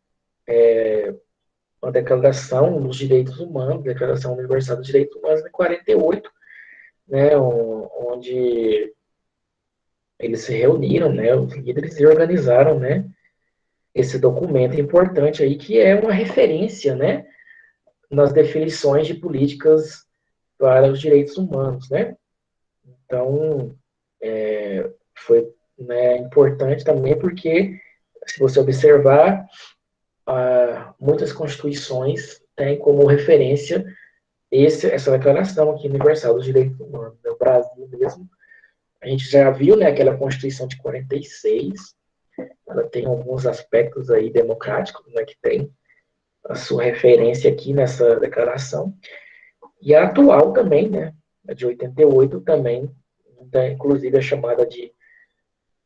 Uma declaração dos direitos humanos, Declaração Universal dos Direitos Humanos, em 48, né, onde eles se reuniram, né, os líderes, e organizaram, né, esse documento importante aí, que é uma referência, né, nas definições de políticas para os direitos humanos, né. Então, foi, né, importante também porque, se você observar, muitas constituições têm como referência essa declaração aqui universal dos direitos humanos. No Brasil mesmo, a gente já viu, né, aquela Constituição de 46, ela tem alguns aspectos aí democráticos, né, que tem a sua referência aqui nessa declaração, e a atual também, né, a de 88 também, inclusive a chamada de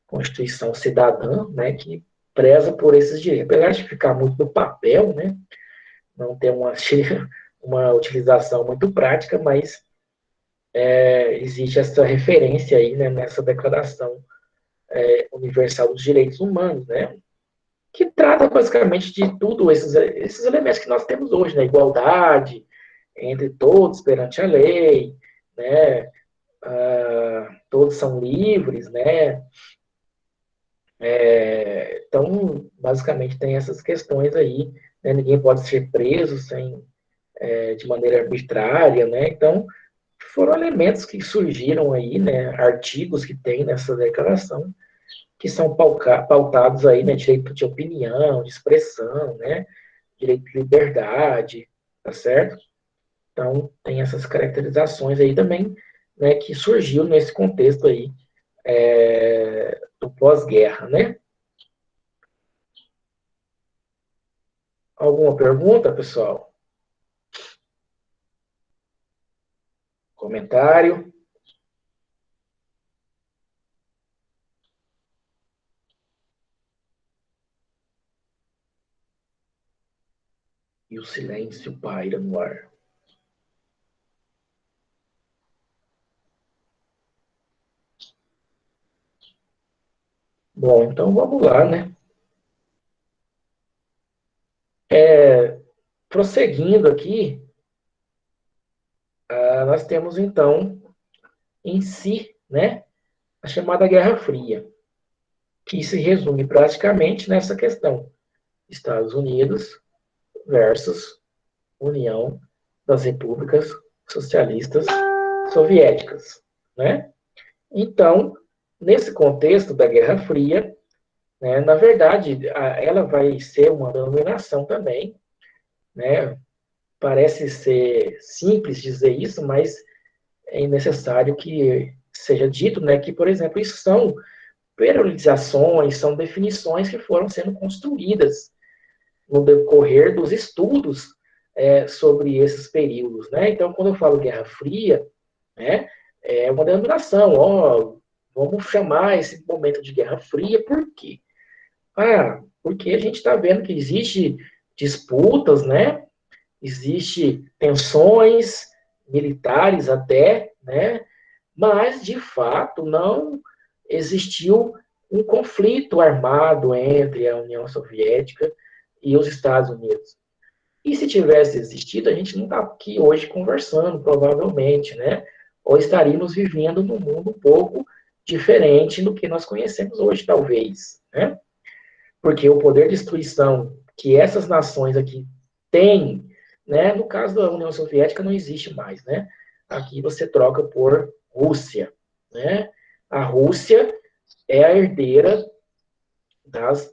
Constituição Cidadã, né, que preza por esses direitos. Apesar de ficar muito no papel, né, não ter uma utilização muito prática, mas existe essa referência aí, né, nessa Declaração Universal dos Direitos Humanos, né, que trata basicamente de tudo esses elementos que nós temos hoje, né, igualdade entre todos perante a lei, né, todos são livres, né, Então, basicamente, tem essas questões aí, né? Ninguém pode ser preso de maneira arbitrária, né? Então, foram elementos que surgiram aí, né? Artigos que tem nessa declaração, que são pautados aí, né? Direito de opinião, de expressão, né? Direito de liberdade, tá certo? Então, tem essas caracterizações aí também, né? Que surgiu nesse contexto aí do pós-guerra, né? Alguma pergunta, pessoal? Comentário? E o silêncio paira no ar. Bom, então vamos lá, né? Prosseguindo aqui, nós temos então em si, né, a chamada Guerra Fria, que se resume praticamente nessa questão: Estados Unidos versus União das Repúblicas Socialistas Soviéticas, né? Então, nesse contexto da Guerra Fria, né, na verdade, ela vai ser uma denominação também, né? Parece ser simples dizer isso, mas é necessário que seja dito, né, que, por exemplo, isso são periodizações, são definições que foram sendo construídas no decorrer dos estudos sobre esses períodos, né? Então, quando eu falo Guerra Fria, né, é uma denominação, ó, vamos chamar esse momento de Guerra Fria, por quê? Porque a gente está vendo que existe disputas, né? Existe tensões militares até, né? Mas, de fato, não existiu um conflito armado entre a União Soviética e os Estados Unidos. E se tivesse existido, a gente não está aqui hoje conversando, provavelmente, né? Ou estaríamos vivendo num mundo um pouco diferente do que nós conhecemos hoje, talvez, né? Porque o poder de destruição que essas nações aqui têm, né? No caso da União Soviética não existe mais, né? Aqui você troca por Rússia, né? A Rússia é a herdeira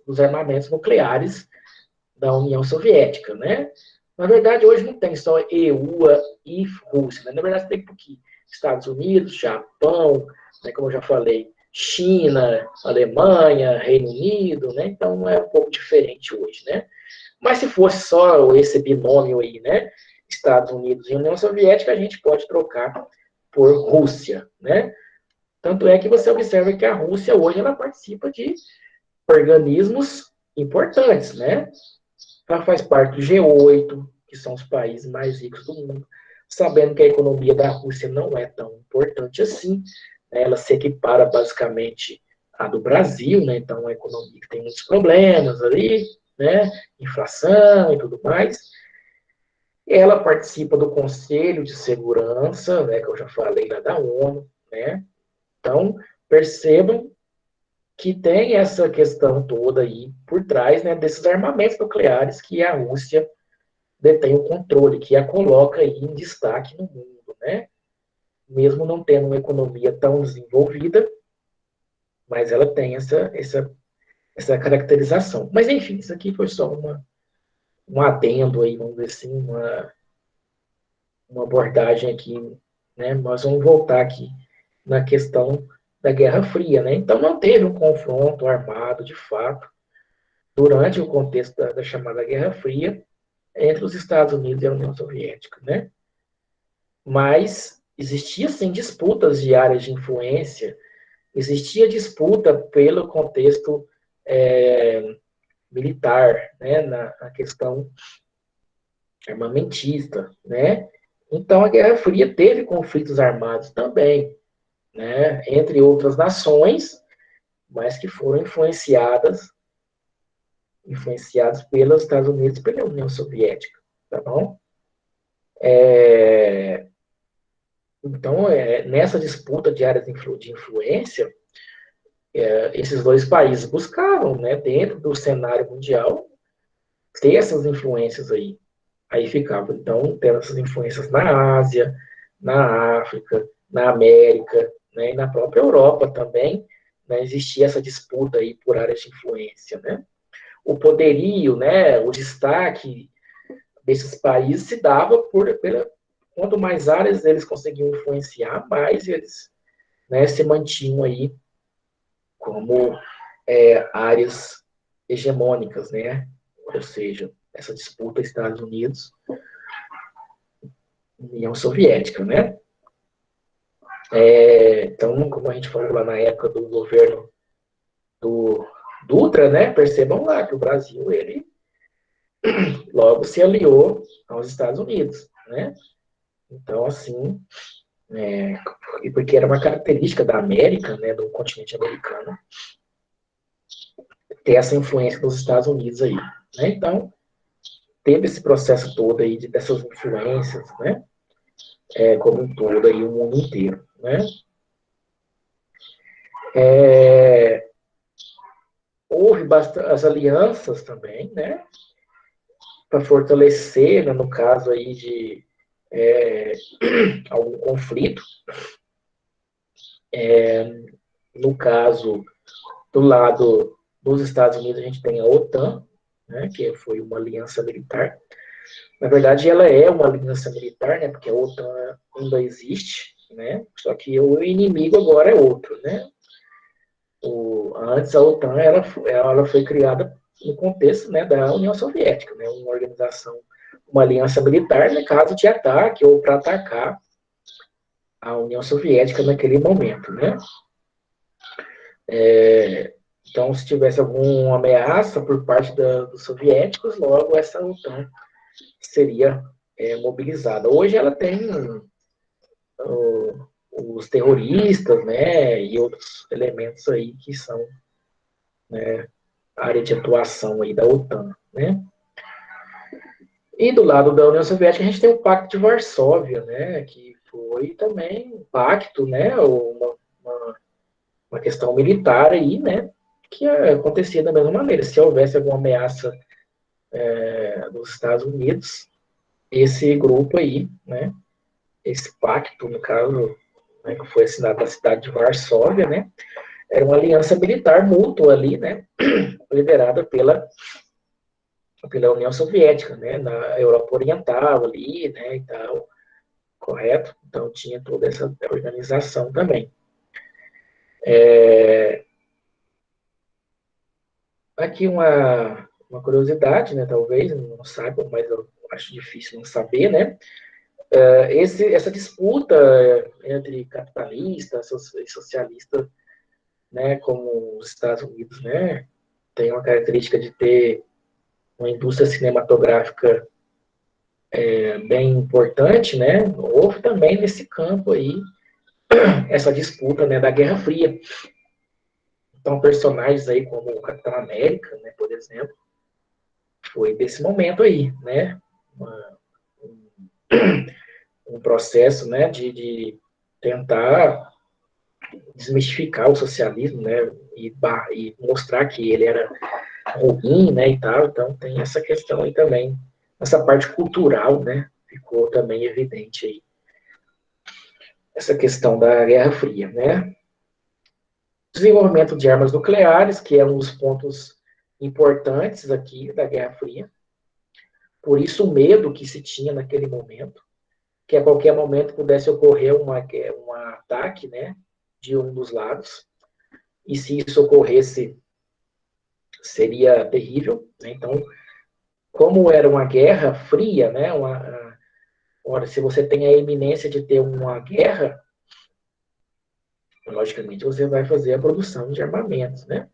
dos armamentos nucleares da União Soviética, né? Na verdade, hoje não tem só EU e Rússia, né? Na verdade, tem porque Estados Unidos, Japão, né, como eu já falei, China, Alemanha, Reino Unido, né? Então é um pouco diferente hoje, né? Mas se fosse só esse binômio aí, né? Estados Unidos e União Soviética, a gente pode trocar por Rússia, né? Tanto é que você observa que a Rússia hoje ela participa de organismos importantes, né? Ela faz parte do G8, que são os países mais ricos do mundo, sabendo que a economia da Rússia não é tão importante assim, né? Ela se equipara basicamente à do Brasil, né? Então, é uma economia que tem muitos problemas ali, né? Inflação e tudo mais. Ela participa do Conselho de Segurança, né? Que eu já falei lá da ONU, né? Então, percebam que tem essa questão toda aí por trás, né, desses armamentos nucleares que a Rússia detém o controle, que a coloca aí em destaque no mundo, né? Mesmo não tendo uma economia tão desenvolvida, mas ela tem essa caracterização. Mas, enfim, isso aqui foi só um adendo aí, vamos dizer assim, uma abordagem aqui, né? Nós vamos voltar aqui na questão da Guerra Fria, né? Então, não teve um confronto armado, de fato, durante o contexto da chamada Guerra Fria, entre os Estados Unidos e a União Soviética, né? Mas existia, sim, disputas de áreas de influência, existia disputa pelo contexto militar, né? Na questão armamentista, né? Então, a Guerra Fria teve conflitos armados também, né? Entre outras nações, mas que foram influenciados pelos Estados Unidos e pela União Soviética, tá bom? Então, nessa disputa de áreas de influência, esses dois países buscavam, né, dentro do cenário mundial, ter essas influências aí. Aí ficava, então, tendo essas influências na Ásia, na África, na América, né, e na própria Europa também, né, existia essa disputa aí por áreas de influência, né? O poderio, né, o destaque desses países se dava quanto mais áreas eles conseguiam influenciar, mais eles, né, se mantinham aí como áreas hegemônicas, né? Ou seja, essa disputa Estados Unidos União Soviética, né? Então, como a gente falou lá na época do governo do Dutra, né? Percebam lá que o Brasil, ele logo se aliou aos Estados Unidos, né? Então, assim, porque era uma característica da América, né, do continente americano, ter essa influência dos Estados Unidos aí, né? Então, teve esse processo todo aí dessas influências, né? Como um todo aí, o mundo inteiro, né? Houve as alianças também, né? Para fortalecer, né, no caso aí de algum conflito. No caso, do lado dos Estados Unidos, a gente tem a OTAN, né, que foi uma aliança militar. Na verdade, ela é uma aliança militar, né, porque a OTAN ainda existe, né, só que o inimigo agora é outro, né. Antes, a OTAN ela foi criada no contexto, né, da União Soviética, né, uma organização, uma aliança militar, no caso de ataque ou para atacar a União Soviética naquele momento, né. Então, se tivesse alguma ameaça por parte dos soviéticos, logo essa OTAN seria mobilizada. Hoje ela tem os terroristas, né, e outros elementos aí que são, né, a área de atuação aí da OTAN, né. E do lado da União Soviética a gente tem o Pacto de Varsóvia, né, que foi também um pacto, né, uma questão militar aí, né, que acontecia da mesma maneira. Se houvesse alguma ameaça dos Estados Unidos, esse grupo aí, né, esse pacto, no caso, né, que foi assinado na cidade de Varsóvia, né, era uma aliança militar mútua ali, né, liderada pela União Soviética, né, na Europa Oriental ali, né, e tal, correto? Então tinha toda essa organização também. Aqui uma curiosidade, né, talvez, não saibam, mas eu acho difícil não saber, né, essa disputa entre capitalistas e socialistas, né, como os Estados Unidos, né, tem uma característica de ter uma indústria cinematográfica bem importante, né, houve também nesse campo aí essa disputa, né, da Guerra Fria. Então, personagens aí como o Capitão América, né, por exemplo, foi desse momento aí, né, um processo, né, de tentar desmistificar o socialismo, né, e mostrar que ele era ruim, né, e tal. Então tem essa questão aí também, essa parte cultural, né, ficou também evidente aí, essa questão da Guerra Fria, né. Desenvolvimento de armas nucleares, que é um dos pontos importantes aqui da Guerra Fria. Por isso o medo que se tinha naquele momento, que a qualquer momento pudesse ocorrer um ataque, né, de um dos lados, e se isso ocorresse, seria terrível, né? Então, como era uma guerra fria, né, se você tem a iminência de ter uma guerra, logicamente você vai fazer a produção de armamentos, né?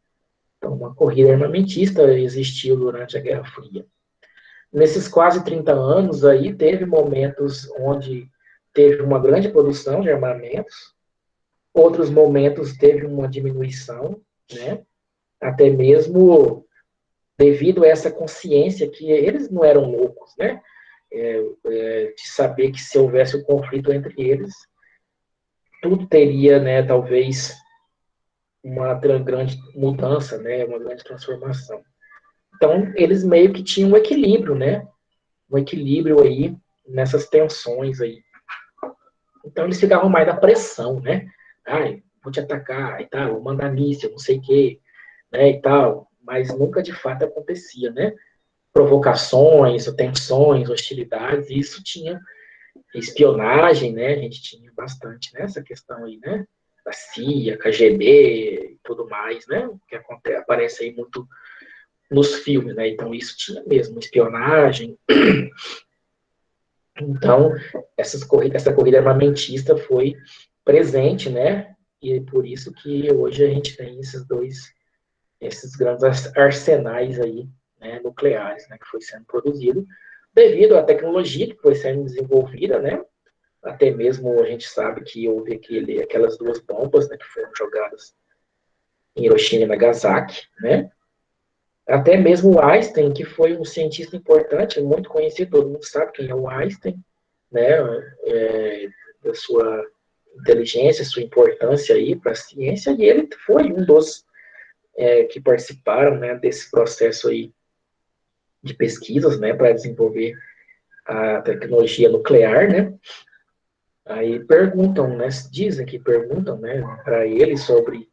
Então, uma corrida armamentista existiu durante a Guerra Fria. Nesses quase 30 anos aí, teve momentos onde teve uma grande produção de armamentos, outros momentos teve uma diminuição, né? Até mesmo devido a essa consciência que eles não eram loucos, né? De saber que se houvesse um conflito entre eles, tudo teria, né, talvez uma grande mudança, né? Uma grande transformação. Então, eles meio que tinham um equilíbrio, né? Um equilíbrio aí nessas tensões aí. Então, eles ficavam mais na pressão, né? Ai, vou te atacar e tal, vou mandar míssil, não sei o quê, né, e tal. Mas nunca de fato acontecia, né? Provocações, tensões, hostilidades, isso tinha espionagem, né? A gente tinha bastante, né? Essa questão aí, né? Da CIA, KGB e tudo mais, né? Que acontece, aparece aí muito nos filmes, né? Então isso tinha mesmo espionagem. Então essa corrida armamentista foi presente, né? E por isso que hoje a gente tem esses grandes arsenais aí, né, nucleares, né, que foi sendo produzido devido à tecnologia que foi sendo desenvolvida, né? Até mesmo a gente sabe que houve aquelas duas bombas, né, que foram jogadas em Hiroshima e Nagasaki, né? Até mesmo o Einstein, que foi um cientista importante, muito conhecido, todo mundo sabe quem é o Einstein, né? Da sua inteligência, sua importância aí para a ciência, e ele foi um dos que participaram, né, desse processo aí de pesquisas, né, para desenvolver a tecnologia nuclear, né? Aí perguntam, né, dizem que perguntam, né, para ele sobre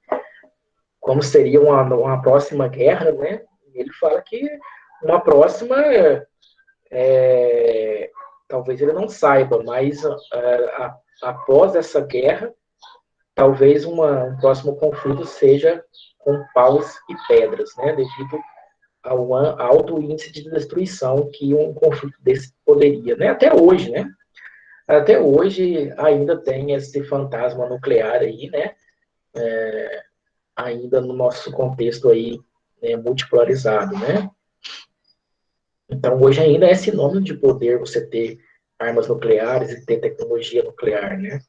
como seria uma próxima guerra, né? Ele fala que uma próxima, talvez ele não saiba, mas após essa guerra, talvez um próximo conflito seja com paus e pedras, né? Devido ao alto índice de destruição que um conflito desse poderia, né? Até hoje, né? Até hoje ainda tem esse fantasma nuclear aí, né? Ainda no nosso contexto aí, né, multipolarizado, né? Então, hoje ainda é sinônimo de poder você ter armas nucleares e ter tecnologia nuclear, né?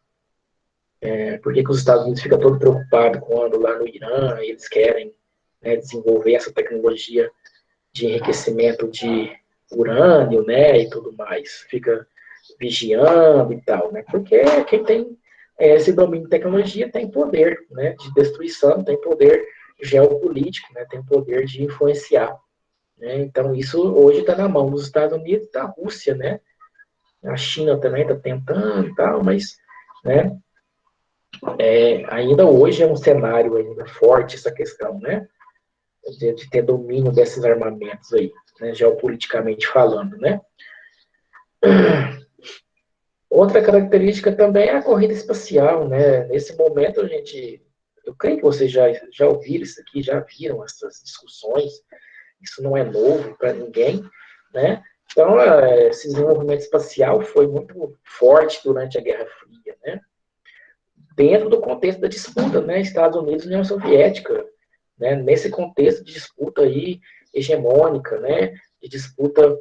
Por que os Estados Unidos ficam todo preocupado quando lá no Irã eles querem, né, desenvolver essa tecnologia de enriquecimento de urânio, né, e tudo mais? Fica vigiando e tal, né? Porque quem tem esse domínio de tecnologia tem poder, né, de destruição, tem poder geopolítico, né, tem poder de influenciar, né? Então isso hoje está na mão dos Estados Unidos e da Rússia, né? A China também está tentando e tal, mas, né, ainda hoje é um cenário ainda forte essa questão, né, de ter domínio desses armamentos aí, né, geopoliticamente falando, né. Outra característica também é a corrida espacial, né? Nesse momento eu creio que vocês já ouviram isso aqui, já viram essas discussões. Isso não é novo para ninguém, né? Então, esse desenvolvimento espacial foi muito forte durante a Guerra Fria, né? Dentro do contexto da disputa, né? Estados Unidos e União Soviética, né? Nesse contexto de disputa aí hegemônica, né? De disputa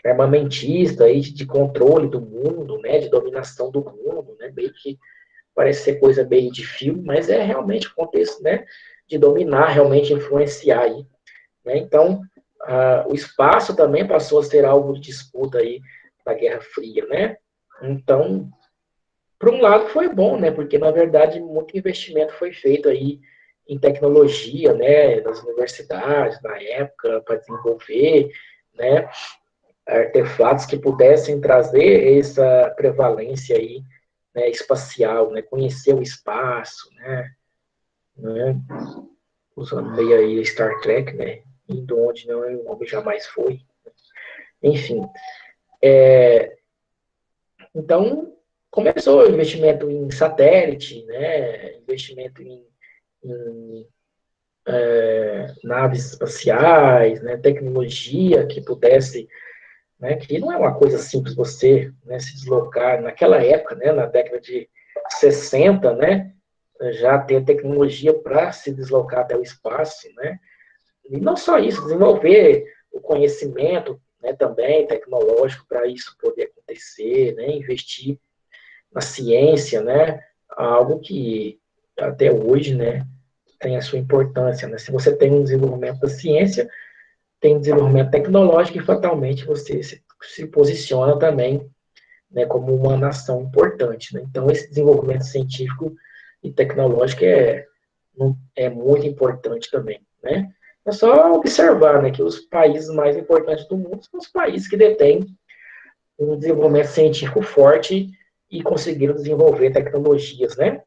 armamentista aí, de controle do mundo, né? De dominação do mundo, né? Meio que parece ser coisa meio de filme, mas é realmente o contexto, né? De dominar, realmente influenciar aí, né? Então, o espaço também passou a ser alvo de disputa aí da Guerra Fria, né? Então, por um lado foi bom, né? Porque na verdade muito investimento foi feito aí em tecnologia, né? Das universidades na época para desenvolver, né? Artefatos que pudessem trazer essa prevalência aí, né? Espacial, né? Conhecer o espaço, né? Usando meio aí Star Trek, né? Indo onde não o homem jamais foi. Enfim, então começou o investimento em satélite, né? Investimento em naves espaciais, né? Tecnologia que pudesse, né? Que não é uma coisa simples você, né, se deslocar naquela época, né? Na década de 60, né? Já ter tecnologia para se deslocar até o espaço, né? E não só isso, desenvolver o conhecimento, né, também tecnológico para isso poder acontecer, né, investir na ciência, né, algo que até hoje, né, tem a sua importância, né? Se você tem um desenvolvimento da ciência, tem um desenvolvimento tecnológico e fatalmente você se posiciona também, né, como uma nação importante, né? Então esse desenvolvimento científico e tecnológico é é muito importante também, né? É só observar, né, que os países mais importantes do mundo são os países que detêm um desenvolvimento científico forte e conseguiram desenvolver tecnologias, né?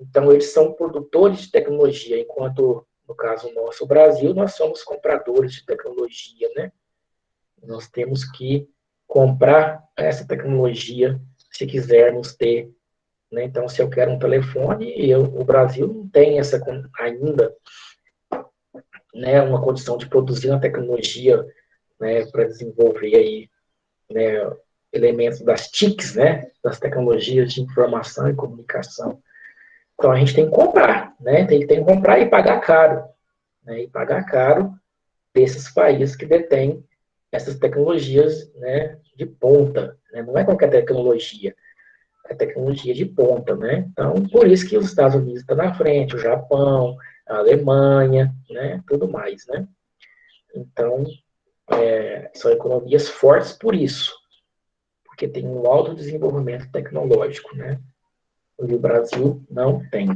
Então, eles são produtores de tecnologia, enquanto, no caso nosso, o Brasil, nós somos compradores de tecnologia, né? Nós temos que comprar essa tecnologia se quisermos ter, né? Então, se eu quero um telefone, o Brasil não tem ainda, né, uma condição de produzir uma tecnologia, né, para desenvolver aí, né, elementos das TICs, né, das tecnologias de informação e comunicação. Então, a gente tem que comprar, né, tem que comprar e pagar caro, né, e pagar caro desses países que detêm essas tecnologias, né, de ponta, né, não é qualquer tecnologia, é tecnologia de ponta, né, então, por isso que os Estados Unidos estão na frente, o Japão, a Alemanha, né, tudo mais, né. Então, são economias fortes por isso, porque tem um alto desenvolvimento tecnológico, né, e o Brasil não tem.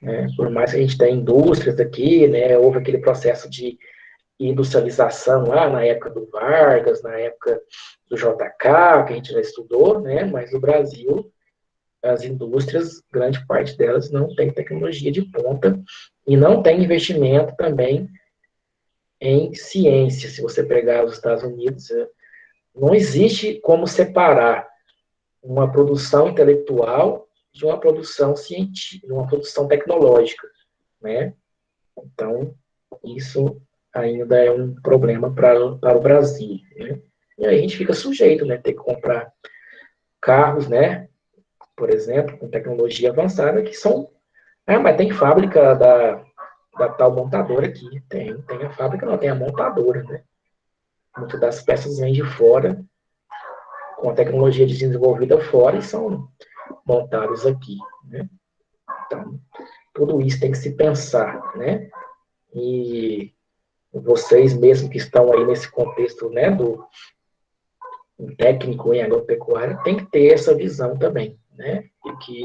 Né? Por mais que a gente tenha indústrias aqui, né, houve aquele processo de industrialização lá na época do Vargas, na época do JK, que a gente já estudou, né, mas no Brasil, as indústrias, grande parte delas não tem tecnologia de ponta e não tem investimento também em ciência. Se você pegar os Estados Unidos, não existe como separar uma produção intelectual de uma produção científica, de uma produção tecnológica, né? Então, isso ainda é um problema para o Brasil, né? E aí a gente fica sujeito, né? Ter que comprar carros, né? Por exemplo, com tecnologia avançada, que são... Ah, mas tem fábrica da tal montadora aqui. Tem a fábrica, não, tem a montadora, né? Muitas das peças vêm de fora, com a tecnologia desenvolvida fora e são montados aqui, né? Então, tudo isso tem que se pensar, né? E vocês mesmo que estão aí nesse contexto, né, do técnico em agropecuária, tem que ter essa visão também, né? E que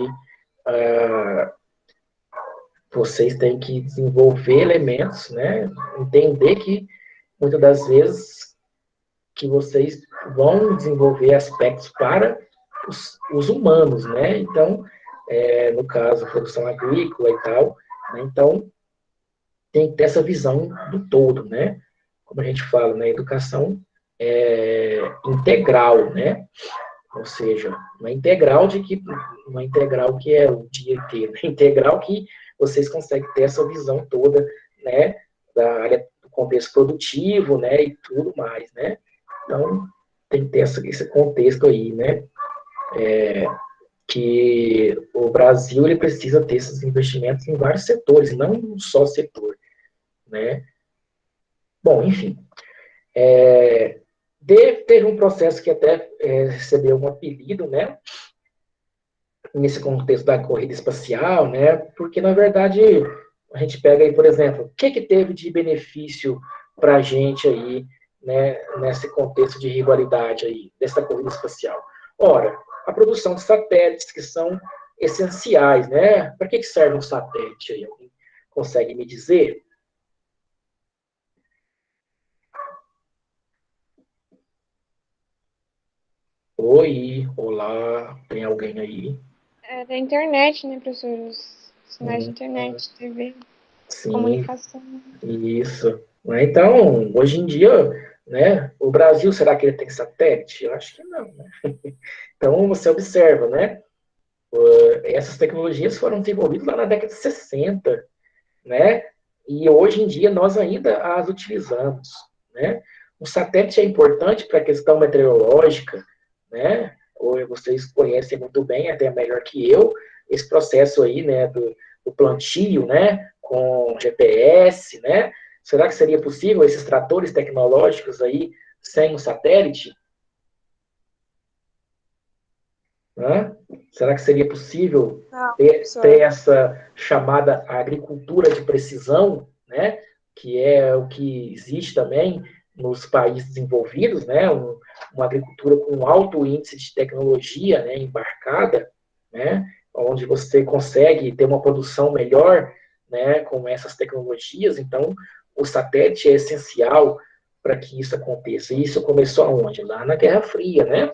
vocês têm que desenvolver elementos, né? Entender que muitas das vezes que vocês vão desenvolver aspectos para os humanos, né? Então, no caso, produção agrícola e tal, né? Então, tem que ter essa visão do todo, né? Como a gente fala, né? Educação integral, né? Ou seja, uma integral que é o dia inteiro, integral que vocês conseguem ter essa visão toda, né? Da área do contexto produtivo, né? E tudo mais, né? Então, tem que ter esse contexto aí, né? Que o Brasil ele precisa ter esses investimentos em vários setores, não em um só setor, né? Bom, enfim. Teve um processo que até recebeu um apelido, né? Nesse contexto da corrida espacial, né? Porque, na verdade, a gente pega aí, por exemplo, o que teve de benefício para a gente aí, né, nesse contexto de rivalidade aí, dessa corrida espacial? Ora, a produção de satélites, que são essenciais, né? Para que serve um satélite aí? Alguém consegue me dizer? Oi, olá, tem alguém aí? É da internet, né, professor? Os sinais de internet, TV, Sim, comunicação. isso. Então, hoje em dia, né, o Brasil, será que ele tem satélite? Eu acho que não, né? Então, você observa, né, essas tecnologias foram desenvolvidas lá na década de 60, né, e hoje em dia nós ainda as utilizamos, né. O satélite é importante para a questão meteorológica, né, ou vocês conhecem muito bem, até melhor que eu, esse processo aí, né, do plantio, né, com GPS, né? Será que seria possível esses tratores tecnológicos aí sem um satélite? Né? Será que seria possível ter essa chamada agricultura de precisão, né? Que é o que existe também nos países desenvolvidos, né? Uma agricultura com alto índice de tecnologia, né? Embarcada, né? Onde você consegue ter uma produção melhor, né, com essas tecnologias. Então, o satélite é essencial para que isso aconteça. E isso começou aonde? Lá na Guerra Fria, né?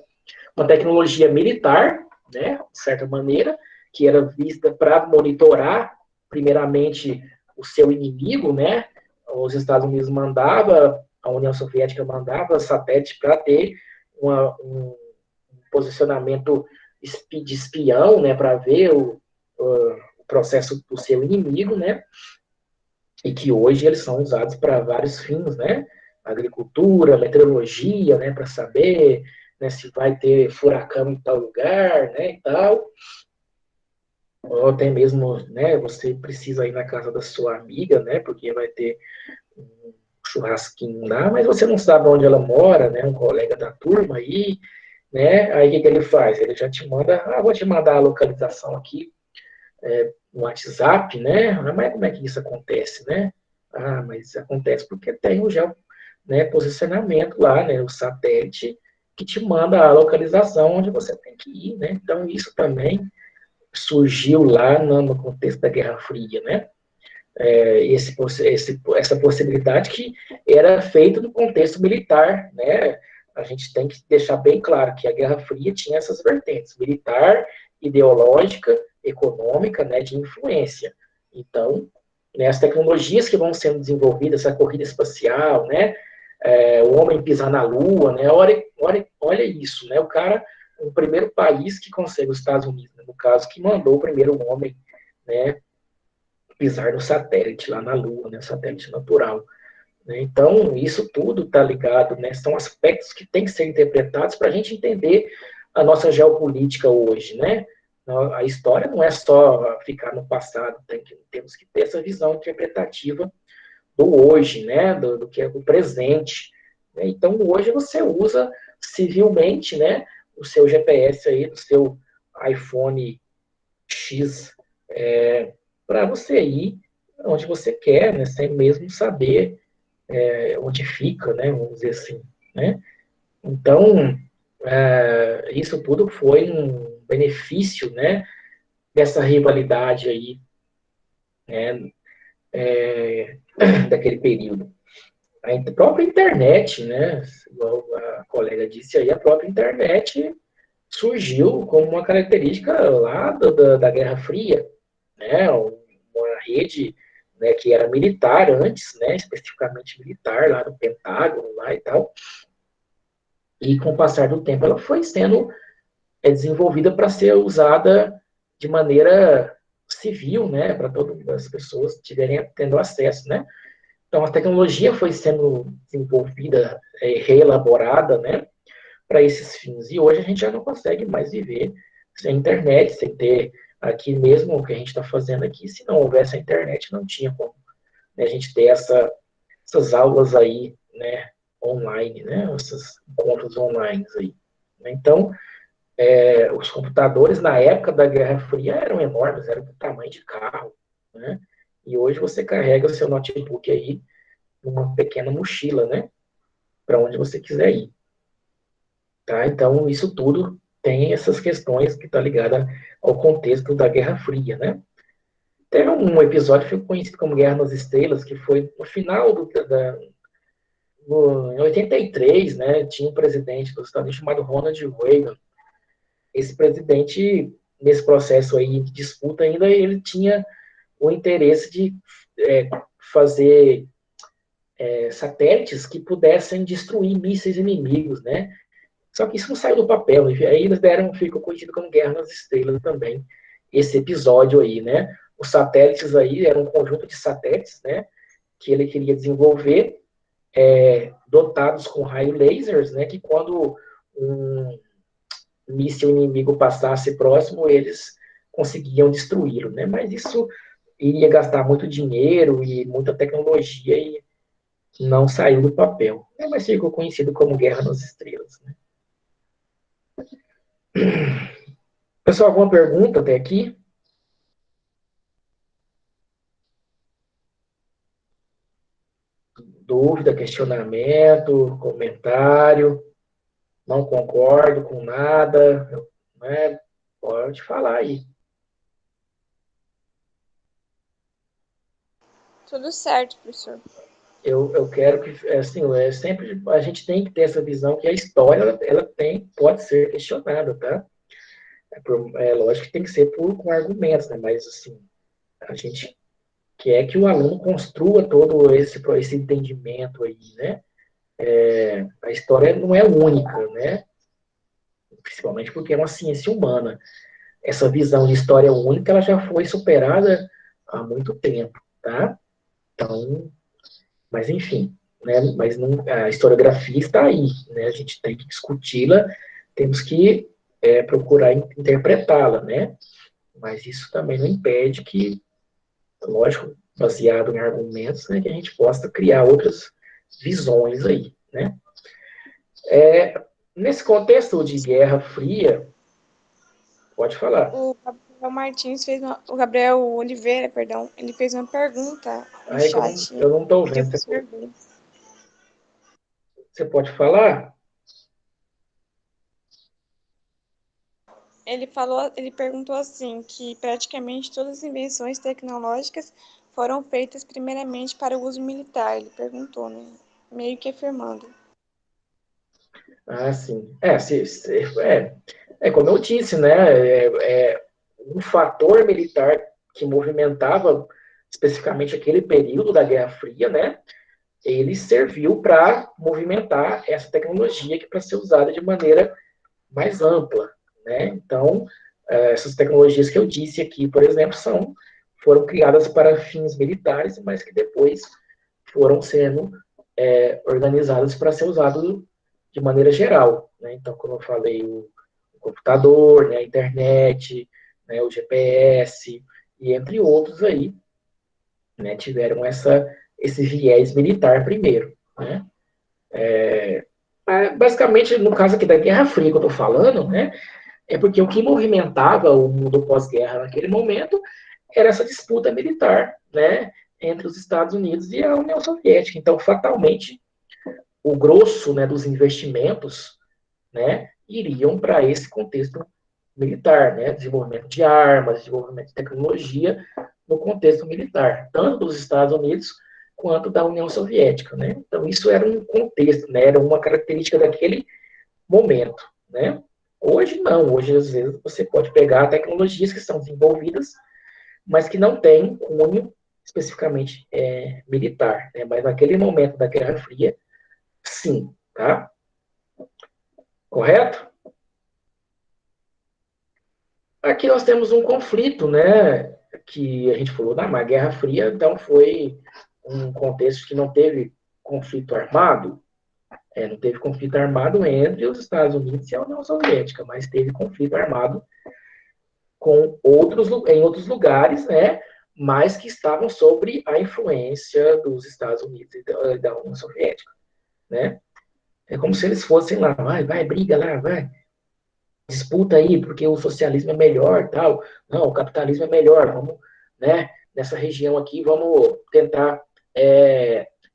Uma tecnologia militar, né, de certa maneira, que era vista para monitorar, primeiramente, o seu inimigo, né? Os Estados Unidos mandava, a União Soviética mandava satélite para ter um posicionamento de espião, né, para ver o processo do seu inimigo, né? E que hoje eles são usados para vários fins, né? Agricultura, meteorologia, né, para saber, né, se vai ter furacão em tal lugar, né, e tal. Ou até mesmo, né, você precisa ir na casa da sua amiga, né, porque vai ter um churrasquinho lá, mas você não sabe onde ela mora, né, um colega da turma aí, né, aí o que ele faz? Ele já te manda, vou te mandar a localização aqui no WhatsApp, né, mas como é que isso acontece, né? Mas acontece porque tem o geo, né, posicionamento lá, né, o satélite que te manda a localização onde você tem que ir, né? Então isso também surgiu lá no contexto da Guerra Fria, né? Essa possibilidade que era feita no contexto militar, né? A gente tem que deixar bem claro que a Guerra Fria tinha essas vertentes, militar, ideológica, econômica, né, de influência. Então, né, as tecnologias que vão sendo desenvolvidas, essa corrida espacial, né, o homem pisar na Lua, né, olha isso, né, o primeiro país que consegue, os Estados Unidos, né, no caso, que mandou o primeiro homem, né, pisar no satélite lá na Lua, né, satélite natural. Né? Então, isso tudo está ligado, né, são aspectos que têm que ser interpretados para a gente entender a nossa geopolítica hoje, né? A história não é só ficar no passado, temos que ter essa visão interpretativa do hoje, né, do que é o presente. Né? Então, hoje você usa civilmente, né, o seu GPS aí, do seu iPhone X, para você ir onde você quer, né, sem mesmo saber onde fica, né, vamos dizer assim, né? Então, isso tudo foi um benefício, né, dessa rivalidade aí, né, daquele período. A própria internet, né, igual a colega disse aí, a própria internet surgiu como uma característica lá da Guerra Fria, né, uma rede, né, que era militar antes, né, especificamente militar, lá no Pentágono, lá e tal, e com o passar do tempo ela foi sendo desenvolvida para ser usada de maneira civil, né, para todas as pessoas tiverem tendo acesso, né. Então a tecnologia foi sendo desenvolvida, reelaborada, né, para esses fins. E hoje a gente já não consegue mais viver sem internet, sem ter aqui mesmo o que a gente está fazendo aqui. Se não houvesse a internet, não tinha como, né, a gente ter essas aulas aí, né, online, né, esses encontros online aí. Então, os computadores na época da Guerra Fria eram enormes, eram do tamanho de carro, né? E hoje você carrega o seu notebook aí numa pequena mochila, né? Para onde você quiser ir. Tá? Então, isso tudo tem essas questões que está ligada ao contexto da Guerra Fria, né? Teve um episódio que foi conhecido como Guerra nas Estrelas, que foi no final em 83, né? Tinha um presidente dos Estados Unidos chamado Ronald Reagan. Esse presidente, nesse processo aí de disputa ainda, ele tinha o interesse de fazer satélites que pudessem destruir mísseis inimigos, né? Só que isso não saiu do papel, e aí eles ficou conhecido como Guerra nas Estrelas também, esse episódio aí, né? Os satélites aí eram um conjunto de satélites, né? Que ele queria desenvolver, dotados com raio lasers, né? Que quando um míssil inimigo passasse próximo, eles conseguiam destruí-lo, né? Mas isso iria gastar muito dinheiro e muita tecnologia e não saiu do papel. Mas ficou conhecido como Guerra nas Estrelas, né? Pessoal, alguma pergunta até aqui? Dúvida, questionamento, comentário? Não concordo com nada? Né? Pode falar aí. Tudo certo, professor. Eu quero que, assim, sempre a gente tem que ter essa visão que a história, ela pode ser questionada, tá? Lógico que tem que ser com argumentos, né? Mas, assim, a gente quer que o aluno construa todo esse entendimento aí, né? A história não é única, né? Principalmente porque é uma ciência humana. Essa visão de história única, ela já foi superada há muito tempo, tá? Então, mas enfim, né? Mas não, a historiografia está aí, né? A gente tem que discuti-la, temos que procurar interpretá-la, né? Mas isso também não impede que, lógico, baseado em argumentos, né, que a gente possa criar outras visões aí, né? Nesse contexto de Guerra Fria, pode falar. O Gabriel Martins fez o Gabriel Oliveira, perdão, ele fez uma pergunta no Aí chat. eu não estou Pediu vendo. pro senhor ver. Você pode falar? Ele perguntou assim, que praticamente todas as invenções tecnológicas foram feitas primeiramente para o uso militar. Ele perguntou, né? Meio que afirmando. Ah, sim. Como eu disse, né? Um fator militar que movimentava especificamente aquele período da Guerra Fria, né? Ele serviu para movimentar essa tecnologia que para ser usada de maneira mais ampla, né? Então, essas tecnologias que eu disse aqui, por exemplo, foram criadas para fins militares, mas que depois foram sendo organizadas para ser usado de maneira geral, né? Então, como eu falei, o computador, né, a internet, né, o GPS e entre outros aí, né, tiveram esse viés militar primeiro, né? Basicamente, no caso aqui da Guerra Fria que eu estou falando, né, é porque o que movimentava o mundo pós-guerra naquele momento era essa disputa militar, né, entre os Estados Unidos e a União Soviética. Então, fatalmente, o grosso, né, dos investimentos, né, iriam para esse contexto militar, né, desenvolvimento de armas, desenvolvimento de tecnologia no contexto militar, tanto dos Estados Unidos quanto da União Soviética, né? Então isso era um contexto, né, era uma característica daquele momento, né? Hoje não, hoje às vezes você pode pegar tecnologias que são desenvolvidas, mas que não têm cunho especificamente militar, né? Mas naquele momento da Guerra Fria, sim, tá? Correto? Aqui nós temos um conflito, né? Que a gente falou, na Guerra Fria, então foi um contexto que não teve conflito armado, não teve conflito armado entre os Estados Unidos e a União Soviética, mas teve conflito armado em outros lugares, né? Mas que estavam sob a influência dos Estados Unidos e da União Soviética, né? É como se eles fossem lá, vai, briga lá, vai, disputa aí, porque o socialismo é melhor, tal. Não, o capitalismo é melhor, vamos, né, nessa região aqui, vamos tentar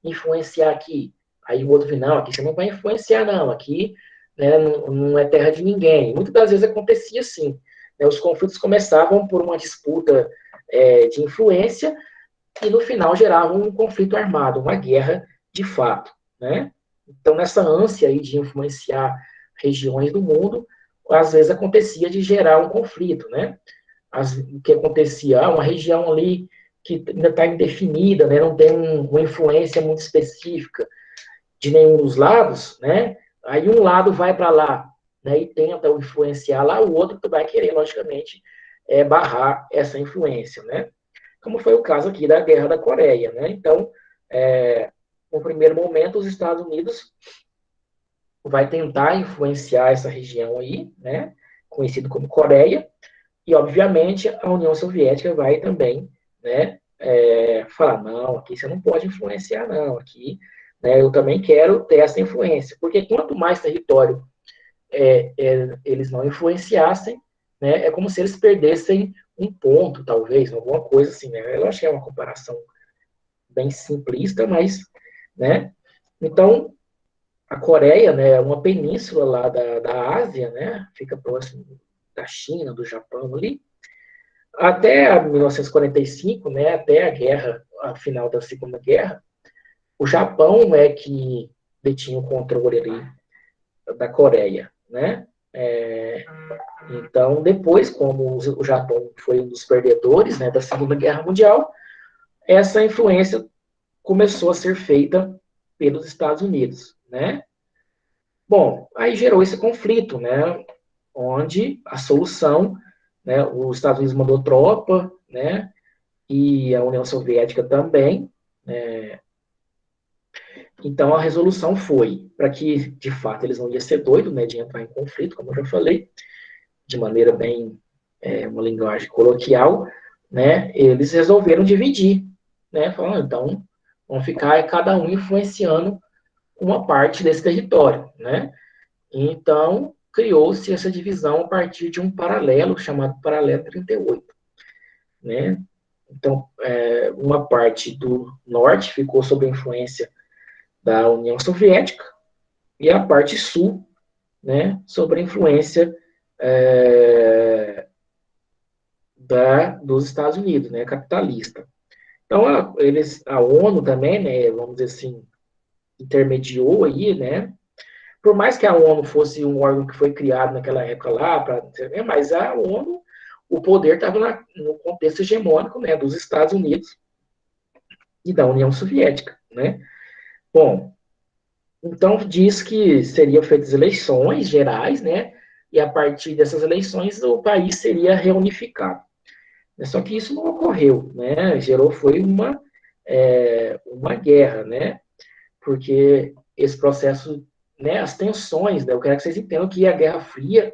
influenciar aqui. Aí o outro final, aqui você não vai influenciar, não, aqui, né, não é terra de ninguém. Muitas das vezes acontecia assim, né, os conflitos começavam por uma disputa de influência e no final geravam um conflito armado, uma guerra de fato, né? Então, nessa ânsia aí de influenciar regiões do mundo, às vezes acontecia de gerar um conflito, né? O que acontecia? Uma região ali que ainda está indefinida, né? Não tem uma influência muito específica de nenhum dos lados, né? Aí um lado vai para lá, né? E tenta influenciar lá, o outro vai querer, logicamente, barrar essa influência, né? Como foi o caso aqui da Guerra da Coreia, né? Então, no primeiro momento, os Estados Unidos vai tentar influenciar essa região aí, né, conhecido como Coreia, e obviamente a União Soviética vai também, né, falar não, aqui você não pode influenciar não, aqui, né, eu também quero ter essa influência, porque quanto mais território eles não influenciassem, né, é como se eles perdessem um ponto, talvez, alguma coisa assim, né, eu achei uma comparação bem simplista, mas, né, então a Coreia, né, é uma península lá da Ásia, né, fica próximo da China, do Japão ali, até 1945, né, até a final da Segunda Guerra, o Japão é que detinha o controle ali da Coreia, né? Então, depois, como o Japão foi um dos perdedores, né, da Segunda Guerra Mundial, essa influência começou a ser feita pelos Estados Unidos, né? Bom, aí gerou esse conflito, né? Onde a solução, né? Os Estados Unidos mandou tropa, né? E a União Soviética também, né? Então a resolução foi para que, de fato, eles não iam ser doidos, né? De entrar em conflito, como eu já falei, de maneira bem, uma linguagem coloquial, né? Eles resolveram dividir, né? Falando, então, vão ficar cada um influenciando uma parte desse território, né? Então, criou-se essa divisão a partir de um paralelo chamado Paralelo 38, né? Então, uma parte do norte ficou sob a influência da União Soviética e a parte sul, né, sob a influência dos Estados Unidos, né, capitalista. Então, a ONU também, né, vamos dizer assim, intermediou aí, né? Por mais que a ONU fosse um órgão que foi criado naquela época lá, mas a ONU, o poder estava no contexto hegemônico, né, dos Estados Unidos e da União Soviética, né? Bom, então diz que seriam feitas eleições gerais, né? E a partir dessas eleições o país seria reunificado. Só que isso não ocorreu, né? Foi uma guerra, né? Porque esse processo, né, as tensões, né, eu quero que vocês entendam que a Guerra Fria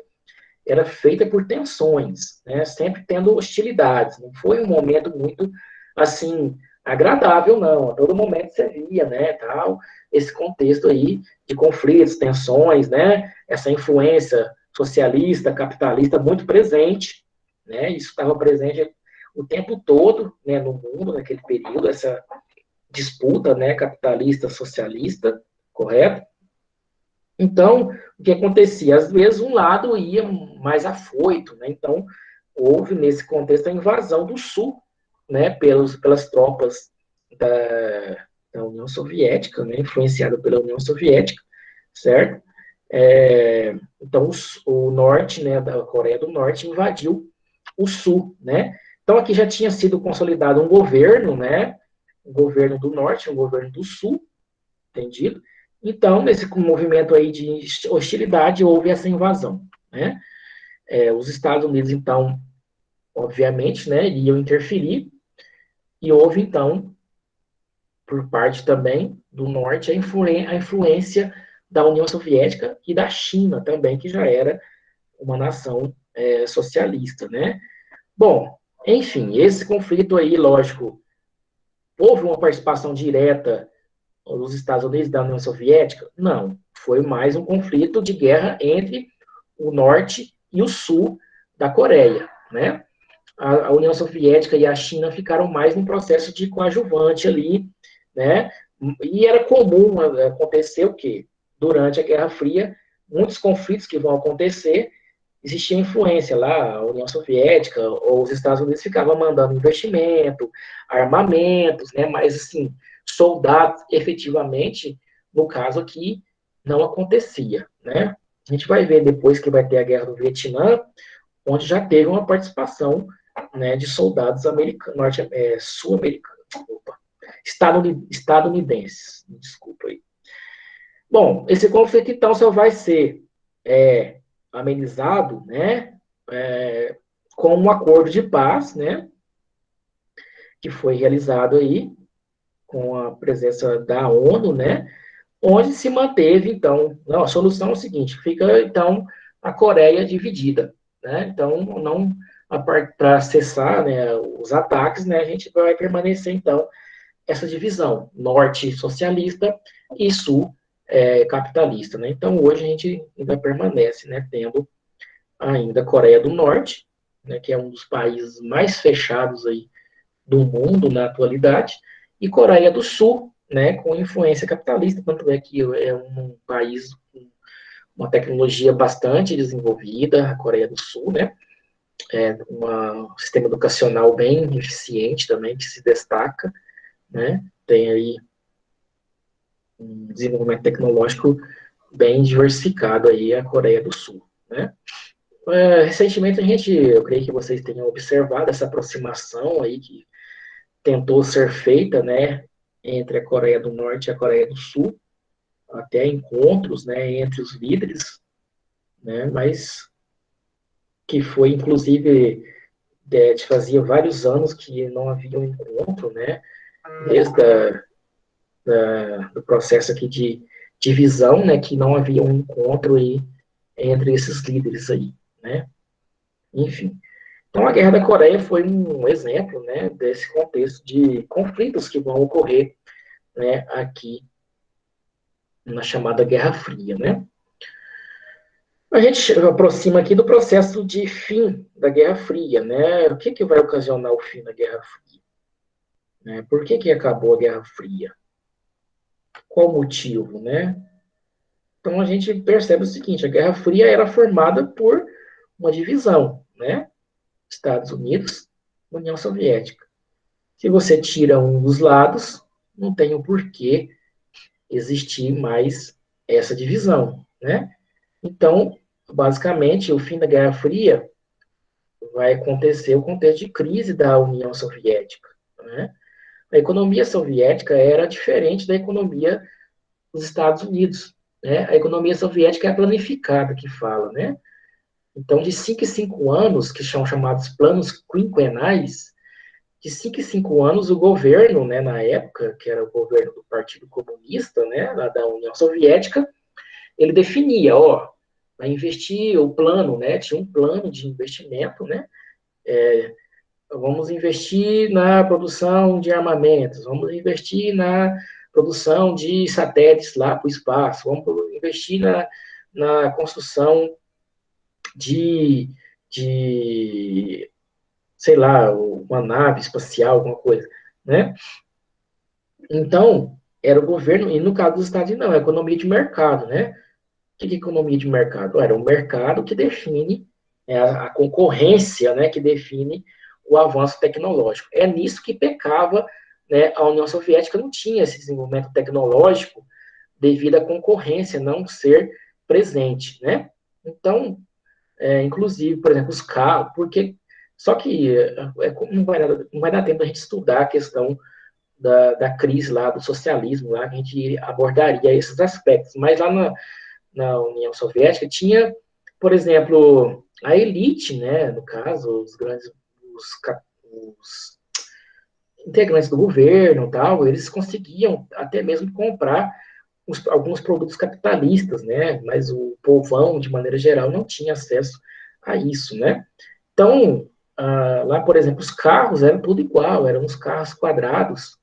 era feita por tensões, né, sempre tendo hostilidades, não foi um momento muito, assim, agradável, não, a todo momento você via, né, tal, esse contexto aí de conflitos, tensões, né, essa influência socialista, capitalista muito presente, né, isso estava presente o tempo todo, né, no mundo, naquele período, essa disputa, né, capitalista-socialista, correto? Então, o que acontecia? Às vezes, um lado ia mais afoito, né? Então, houve, nesse contexto, a invasão do Sul, né, pelas tropas da União Soviética, né, influenciada pela União Soviética, certo? Então, o norte, né, da Coreia do Norte invadiu o Sul, né? Então, aqui já tinha sido consolidado um governo, né, um governo do norte, um governo do sul, entendido? Então, nesse movimento aí de hostilidade, houve essa invasão, né? Os Estados Unidos, então, obviamente, né, iriam interferir, e houve, então, por parte também do norte, a influência da União Soviética e da China também, que já era uma nação socialista, né? Bom, enfim, esse conflito aí, lógico, houve uma participação direta dos Estados Unidos e da União Soviética? Não. Foi mais um conflito de guerra entre o norte e o sul da Coreia, né? A União Soviética e a China ficaram mais num processo de coadjuvante ali, né? E era comum acontecer o quê? Durante a Guerra Fria, muitos conflitos que vão acontecer, existia influência lá, a União Soviética ou os Estados Unidos ficavam mandando investimento, armamentos, né? Mas, assim, soldados, efetivamente, no caso aqui, não acontecia, né? A gente vai ver depois que vai ter a Guerra do Vietnã, onde já teve uma participação, né, de soldados americanos, sul-americanos, estadunidenses, desculpa aí. Bom, esse conflito, então, só vai ser amenizado, né, com um acordo de paz, né, que foi realizado aí, com a presença da ONU, né, onde se manteve, então, não, a solução é o seguinte, fica, então, a Coreia dividida, né, então, não, para cessar, né, os ataques, né, a gente vai permanecer, então, essa divisão, norte socialista e sul capitalista, né, então, hoje a gente ainda permanece, né, tendo ainda a Coreia do Norte, né, que é um dos países mais fechados aí do mundo na atualidade, e Coreia do Sul, né, com influência capitalista, tanto é que é um país com uma tecnologia bastante desenvolvida, a Coreia do Sul, né, um sistema educacional bem eficiente também, que se destaca, né? Tem aí um desenvolvimento tecnológico bem diversificado aí a Coreia do Sul, né? Recentemente eu creio que vocês tenham observado essa aproximação aí que tentou ser feita, né, entre a Coreia do Norte e a Coreia do Sul, até encontros, né, entre os líderes, né, mas que foi, inclusive, fazia vários anos que não havia um encontro, né, desde do processo aqui de divisão, né, que não havia um encontro aí entre esses líderes aí, né, enfim. Então, a Guerra da Coreia foi um exemplo, né, desse contexto de conflitos que vão ocorrer, né, aqui na chamada Guerra Fria, né. A gente aproxima aqui do processo de fim da Guerra Fria, né? O que vai ocasionar o fim da Guerra Fria? Né? Por que acabou a Guerra Fria? Qual o motivo, né? Então a gente percebe o seguinte: a Guerra Fria era formada por uma divisão, né? Estados Unidos, União Soviética. Se você tira um dos lados, não tem o porquê existir mais essa divisão, né? Então, basicamente, o fim da Guerra Fria vai acontecer o contexto de crise da União Soviética, né? A economia soviética era diferente da economia dos Estados Unidos, né? A economia soviética é planificada, que fala, né? Então, de 5 em 5 anos, que são chamados planos quinquenais, de 5 em 5 anos, o governo, né, na época, que era o governo do Partido Comunista, né, lá da União Soviética, ele definia, ó, vai investir o plano, né, tinha um plano de investimento, né, vamos investir na produção de armamentos, vamos investir na produção de satélites lá para o espaço, vamos investir na construção de, sei lá, uma nave espacial, alguma coisa, né? Então, era o governo, e no caso dos Estados Unidos, não, é economia de mercado, né? O que é economia de mercado? Era o mercado que define a concorrência, né, que define o avanço tecnológico. É nisso que pecava, né, a União Soviética não tinha esse desenvolvimento tecnológico devido à concorrência não ser presente, né? Então, inclusive, por exemplo, os carros, porque só que não vai dar tempo da gente estudar a questão da crise lá, do socialismo lá, que a gente abordaria esses aspectos, mas lá na União Soviética tinha, por exemplo, a elite, né, no caso, os integrantes do governo, tal, eles conseguiam até mesmo comprar alguns produtos capitalistas, né, mas o povão, de maneira geral, não tinha acesso a isso, né. Então, lá, por exemplo, os carros eram tudo igual, eram uns carros quadrados,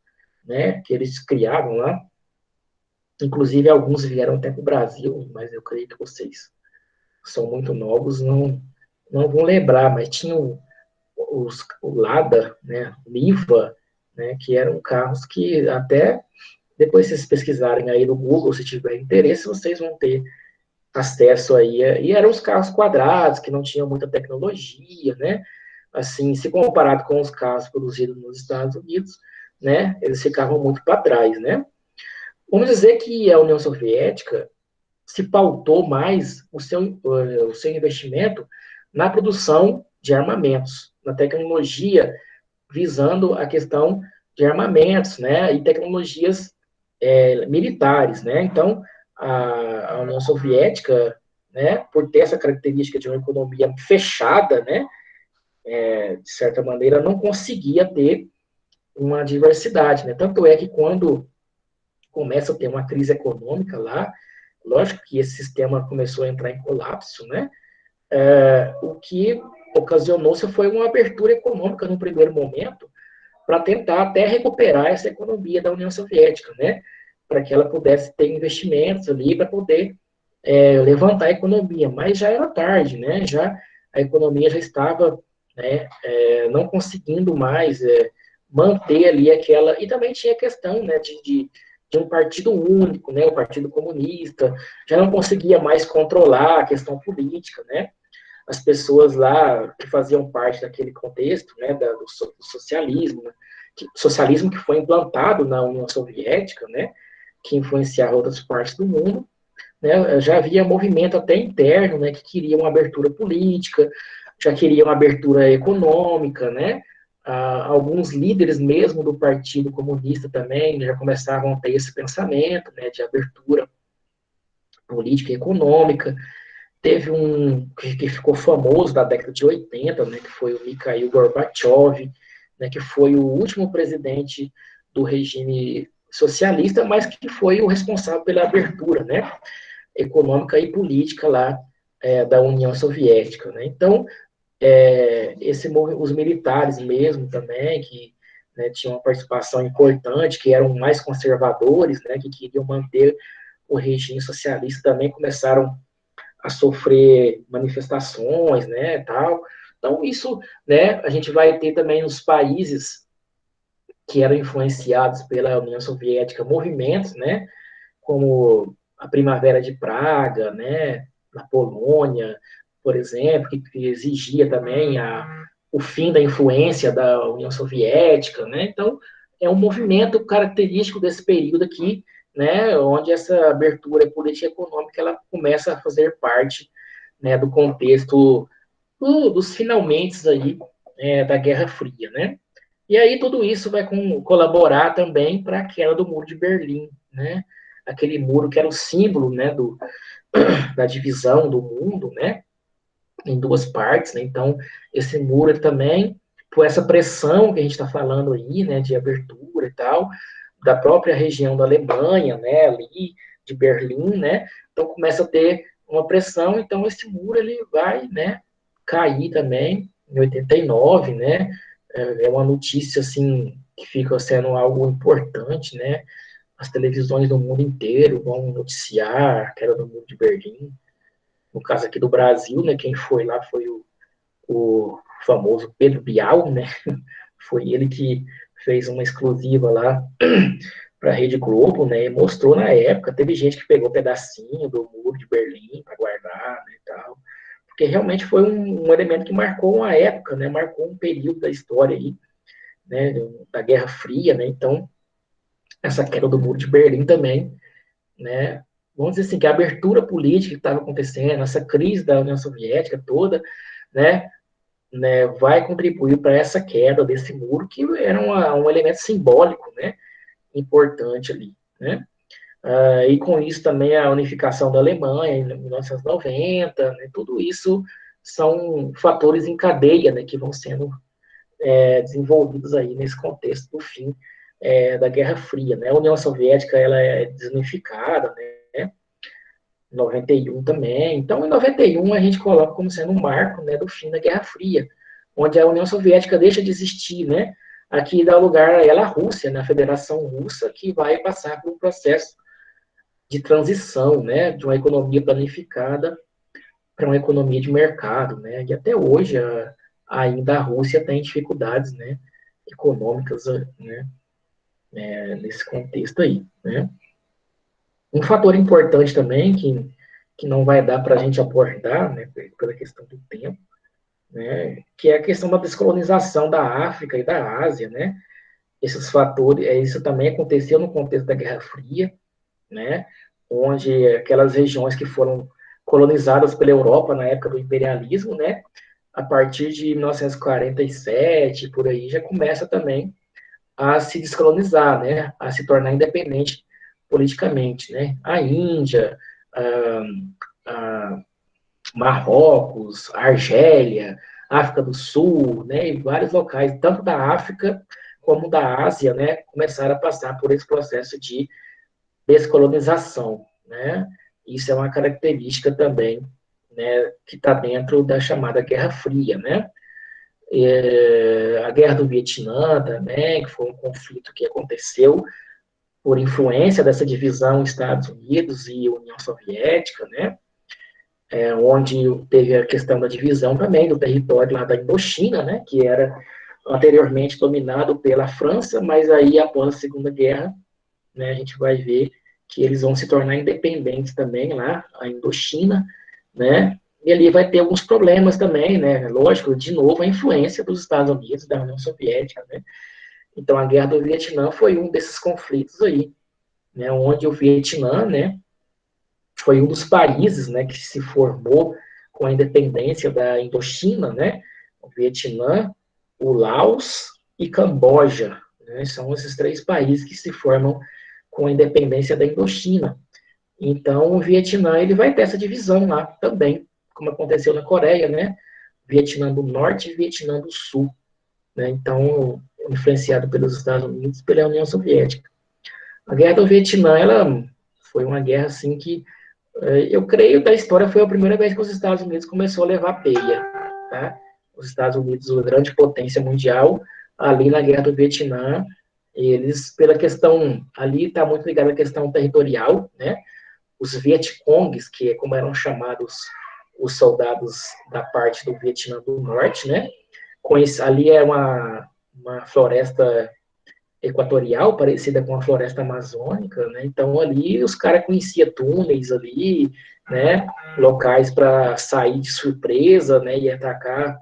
né, que eles criavam lá. Inclusive, alguns vieram até para o Brasil, mas eu creio que vocês são muito novos, não vão lembrar, mas tinha o Lada, né, o Niva, né, que eram carros que até depois vocês pesquisarem aí no Google, se tiver interesse, vocês vão ter acesso aí. E eram os carros quadrados, que não tinham muita tecnologia, né? Assim, se comparado com os carros produzidos nos Estados Unidos, né, eles ficavam muito para trás, né? Vamos dizer que a União Soviética se pautou mais o seu investimento na produção de armamentos, na tecnologia, visando a questão de armamentos, né, e tecnologias militares, né. Então, a União Soviética, né, por ter essa característica de uma economia fechada, né, de certa maneira, não conseguia ter uma diversidade, né. Tanto é que quando começa a ter uma crise econômica lá, lógico que esse sistema começou a entrar em colapso, né? O que ocasionou-se foi uma abertura econômica no primeiro momento para tentar até recuperar essa economia da União Soviética, né? Para que ela pudesse ter investimentos ali para poder levantar a economia, mas já era tarde, né? Já a economia já estava, né, não conseguindo mais manter ali aquela, e também tinha a questão, né, de um partido único, né, o Partido Comunista, já não conseguia mais controlar a questão política, né, as pessoas lá que faziam parte daquele contexto, né, do socialismo, né, socialismo que foi implantado na União Soviética, né, que influenciava outras partes do mundo, né, já havia movimento até interno, né, que queria uma abertura política, já queria uma abertura econômica, né, alguns líderes mesmo do Partido Comunista também já começavam a ter esse pensamento, né, de abertura política e econômica. Teve um que ficou famoso da década de 80, né, que foi o Mikhail Gorbachev, né, que foi o último presidente do regime socialista, mas que foi o responsável pela abertura, né, econômica e política lá da União Soviética, né. Então, os militares mesmo também, que, né, tinham uma participação importante, que eram mais conservadores, né, que queriam manter o regime socialista, também começaram a sofrer manifestações, né, tal. Então, isso, né, a gente vai ter também nos países que eram influenciados pela União Soviética movimentos, né, como a Primavera de Praga, né, na Polônia, por exemplo, que exigia também o fim da influência da União Soviética, né. Então, é um movimento característico desse período aqui, né, onde essa abertura política e econômica ela começa a fazer parte, né, do contexto dos finalmente aí, da Guerra Fria, né. E aí tudo isso vai colaborar também para a queda do Muro de Berlim, né, aquele muro que era o símbolo, né, da divisão do mundo, né, em duas partes, né. Então esse muro ele também, por essa pressão que a gente está falando aí, né, de abertura e tal, da própria região da Alemanha, né, ali de Berlim, né, então começa a ter uma pressão, então esse muro ele vai, né, cair também em 89, né, é uma notícia, assim, que fica sendo algo importante, né, as televisões do mundo inteiro vão noticiar a queda do muro de Berlim, no caso aqui do Brasil, né, quem foi lá foi o famoso Pedro Bial, né, foi ele que fez uma exclusiva lá para a Rede Globo, né, e mostrou na época, teve gente que pegou um pedacinho do muro de Berlim para guardar, né, e tal, porque realmente foi um elemento que marcou uma época, né, marcou um período da história aí, né, da Guerra Fria, né, então, essa queda do muro de Berlim também, né, vamos dizer assim, que a abertura política que estava acontecendo, essa crise da União Soviética toda, né, vai contribuir para essa queda desse muro, que era um elemento simbólico, né, importante ali, né. E com isso também a unificação da Alemanha em 1990, né, tudo isso são fatores em cadeia, né, que vão sendo desenvolvidos aí nesse contexto do fim da Guerra Fria, né. A União Soviética ela é desunificada, né, em 91 também. Então, em 91 a gente coloca como sendo um marco, né, do fim da Guerra Fria, onde a União Soviética deixa de existir, né. Aqui dá lugar a ela a Rússia, né, a Federação Russa, que vai passar por um processo de transição, né, de uma economia planificada para uma economia de mercado, né, e até hoje ainda a Rússia tem dificuldades, né, econômicas, né, nesse contexto aí, né. Um fator importante também que não vai dar para a gente abordar, né, pela questão do tempo, né, que é a questão da descolonização da África e da Ásia, né. Esses fatores, isso também aconteceu no contexto da Guerra Fria, né, onde aquelas regiões que foram colonizadas pela Europa na época do imperialismo, né, a partir de 1947, por aí, já começa também a se descolonizar, né, a se tornar independente politicamente, né. A Índia, a Marrocos, a Argélia, África do Sul, né, e vários locais, tanto da África como da Ásia, né, começaram a passar por esse processo de descolonização, né? Isso é uma característica também, né, que está dentro da chamada Guerra Fria, né? A Guerra do Vietnã também, que foi um conflito que aconteceu por influência dessa divisão Estados Unidos e União Soviética, né? Onde teve a questão da divisão também do território lá da Indochina, né? Que era anteriormente dominado pela França, mas aí após a Segunda Guerra, né, a gente vai ver que eles vão se tornar independentes também lá, a Indochina, né, e ali vai ter alguns problemas também, né, lógico, de novo, a influência dos Estados Unidos, da União Soviética, né, Então, a Guerra do Vietnã foi um desses conflitos aí, né, onde o Vietnã, né, foi um dos países, né, que se formou com a independência da Indochina, né, o Vietnã, o Laos e Camboja, né, são esses três países que se formam com a independência da Indochina. Então, o Vietnã ele vai ter essa divisão lá também, como aconteceu na Coreia, né, Vietnã do Norte e Vietnã do Sul, né, então, influenciado pelos Estados Unidos e pela União Soviética. A Guerra do Vietnã, ela foi uma guerra, assim, que eu creio da história foi a primeira vez que os Estados Unidos começou a levar peia, tá? Os Estados Unidos, uma grande potência mundial, ali na Guerra do Vietnã, eles, pela questão, ali está muito ligado à questão territorial, né? Os Vietcongs, que é como eram chamados os soldados da parte do Vietnã do Norte, né? Ali é uma floresta equatorial, parecida com a floresta amazônica, né? Então ali os caras conheciam túneis ali, né? Locais para sair de surpresa, né? E atacar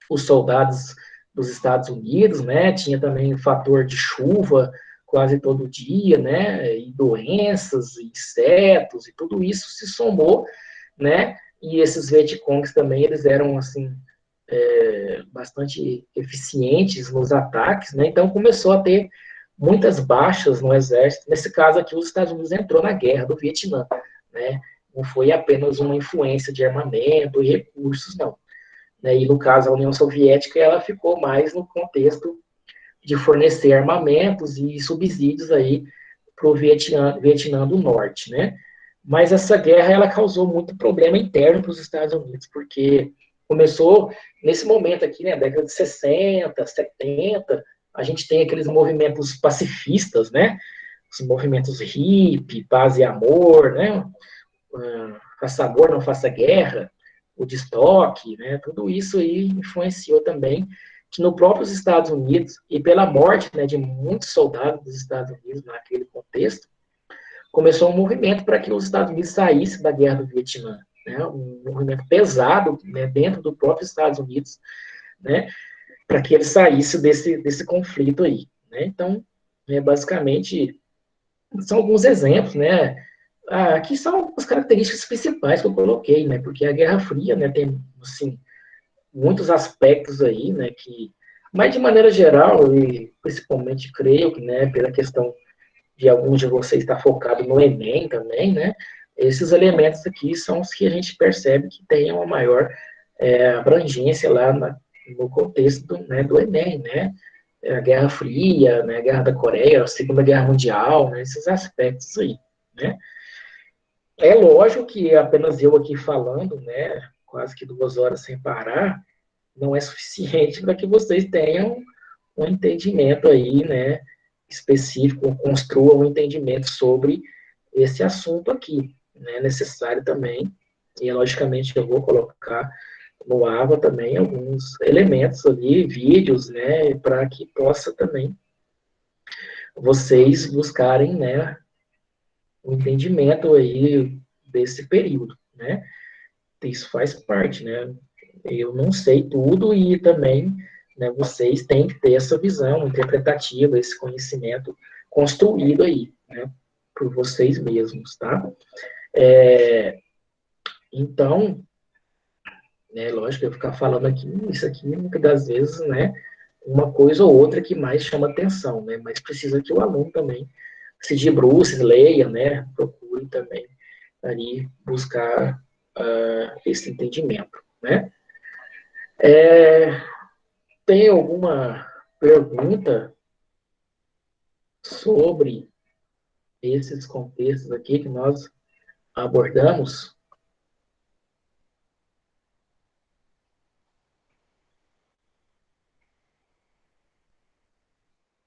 os soldados dos Estados Unidos, né? Tinha também o fator de chuva quase todo dia, né? E doenças, insetos e tudo isso se somou, né? E esses Vietcongs também eles eram assim bastante eficientes nos ataques, né? Então começou a ter muitas baixas no exército. Nesse caso aqui, os Estados Unidos entrou na guerra do Vietnã, né? Não foi apenas uma influência de armamento e recursos, não. Né? E no caso a União Soviética, ela ficou mais no contexto de fornecer armamentos e subsídios aí para o Vietnã do Norte, né? Mas essa guerra ela causou muito problema interno para os Estados Unidos, porque começou nesse momento aqui, né, década de 60, 70, a gente tem aqueles movimentos pacifistas, né? Os movimentos hippie, paz e amor, né? Faça amor, não faça guerra, o destoque, né? Tudo isso aí influenciou também que no próprios Estados Unidos, e pela morte, né, de muitos soldados dos Estados Unidos naquele contexto, começou um movimento para que os Estados Unidos saíssem da guerra do Vietnã, né, um movimento pesado, né, dentro do próprio Estados Unidos, né, para que ele saísse desse conflito aí, né. Então, basicamente, são alguns exemplos, né, aqui são as características principais que eu coloquei, né, porque a Guerra Fria, né, tem, assim, muitos aspectos aí, né, que, mas de maneira geral, e principalmente creio que, né, pela questão de alguns de vocês estar focado no Enem também, né, esses elementos aqui são os que a gente percebe que tem uma maior abrangência lá no contexto do Enem, né, a Guerra Fria, né, a Guerra da Coreia, a Segunda Guerra Mundial, né, esses aspectos aí, né. É lógico que apenas eu aqui falando, né, quase que 2 horas sem parar, não é suficiente para que vocês tenham um entendimento aí, né, específico, construam um entendimento sobre esse assunto aqui, né, é necessário também, e logicamente eu vou colocar no AVA também alguns elementos ali, vídeos, né, para que possa também vocês buscarem, né, um entendimento aí desse período, né, isso faz parte, né, eu não sei tudo e também, né, vocês têm que ter essa visão interpretativa, esse conhecimento construído aí, né, por vocês mesmos, tá? Então, né, lógico, eu ficar falando aqui, isso aqui, muitas das vezes, né, uma coisa ou outra que mais chama atenção, né, mas precisa que o aluno também se debruce, leia, né, procure também ali buscar esse entendimento, né? Tem alguma pergunta sobre esses contextos aqui que nós abordamos?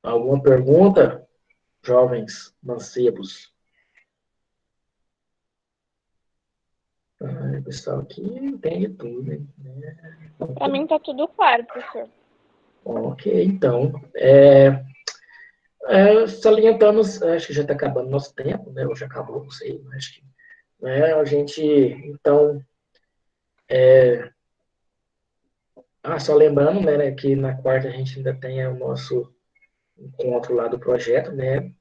Alguma pergunta, jovens mancebos? O pessoal aqui entende tudo, hein? Para mim tá tudo claro, professor. Ok, então. Salientamos, acho que já está acabando nosso tempo, né? Ou já acabou, não sei, acho que. Né, a gente, então. Só lembrando, né, que na quarta a gente ainda tem o nosso encontro lá do projeto, né,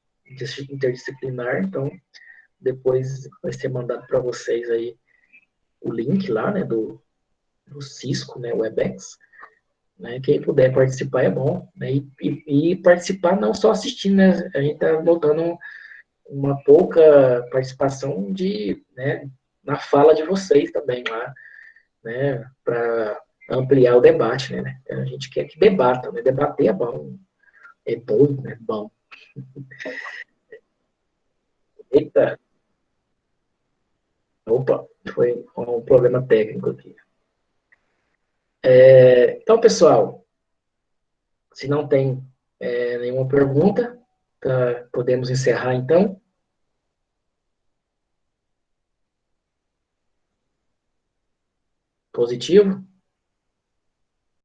interdisciplinar, então depois vai ser mandado para vocês aí o link lá, né, do Cisco, né, Webex, né, quem puder participar é bom, né, e participar não só assistindo, né, a gente está notando uma pouca participação né, na fala de vocês também lá, né, para ampliar o debate, né, a gente quer que debata, né, debater é bom, né, bom. Eita, opa, foi um problema técnico aqui. Então, pessoal, se não tem nenhuma pergunta, podemos encerrar então. Positivo?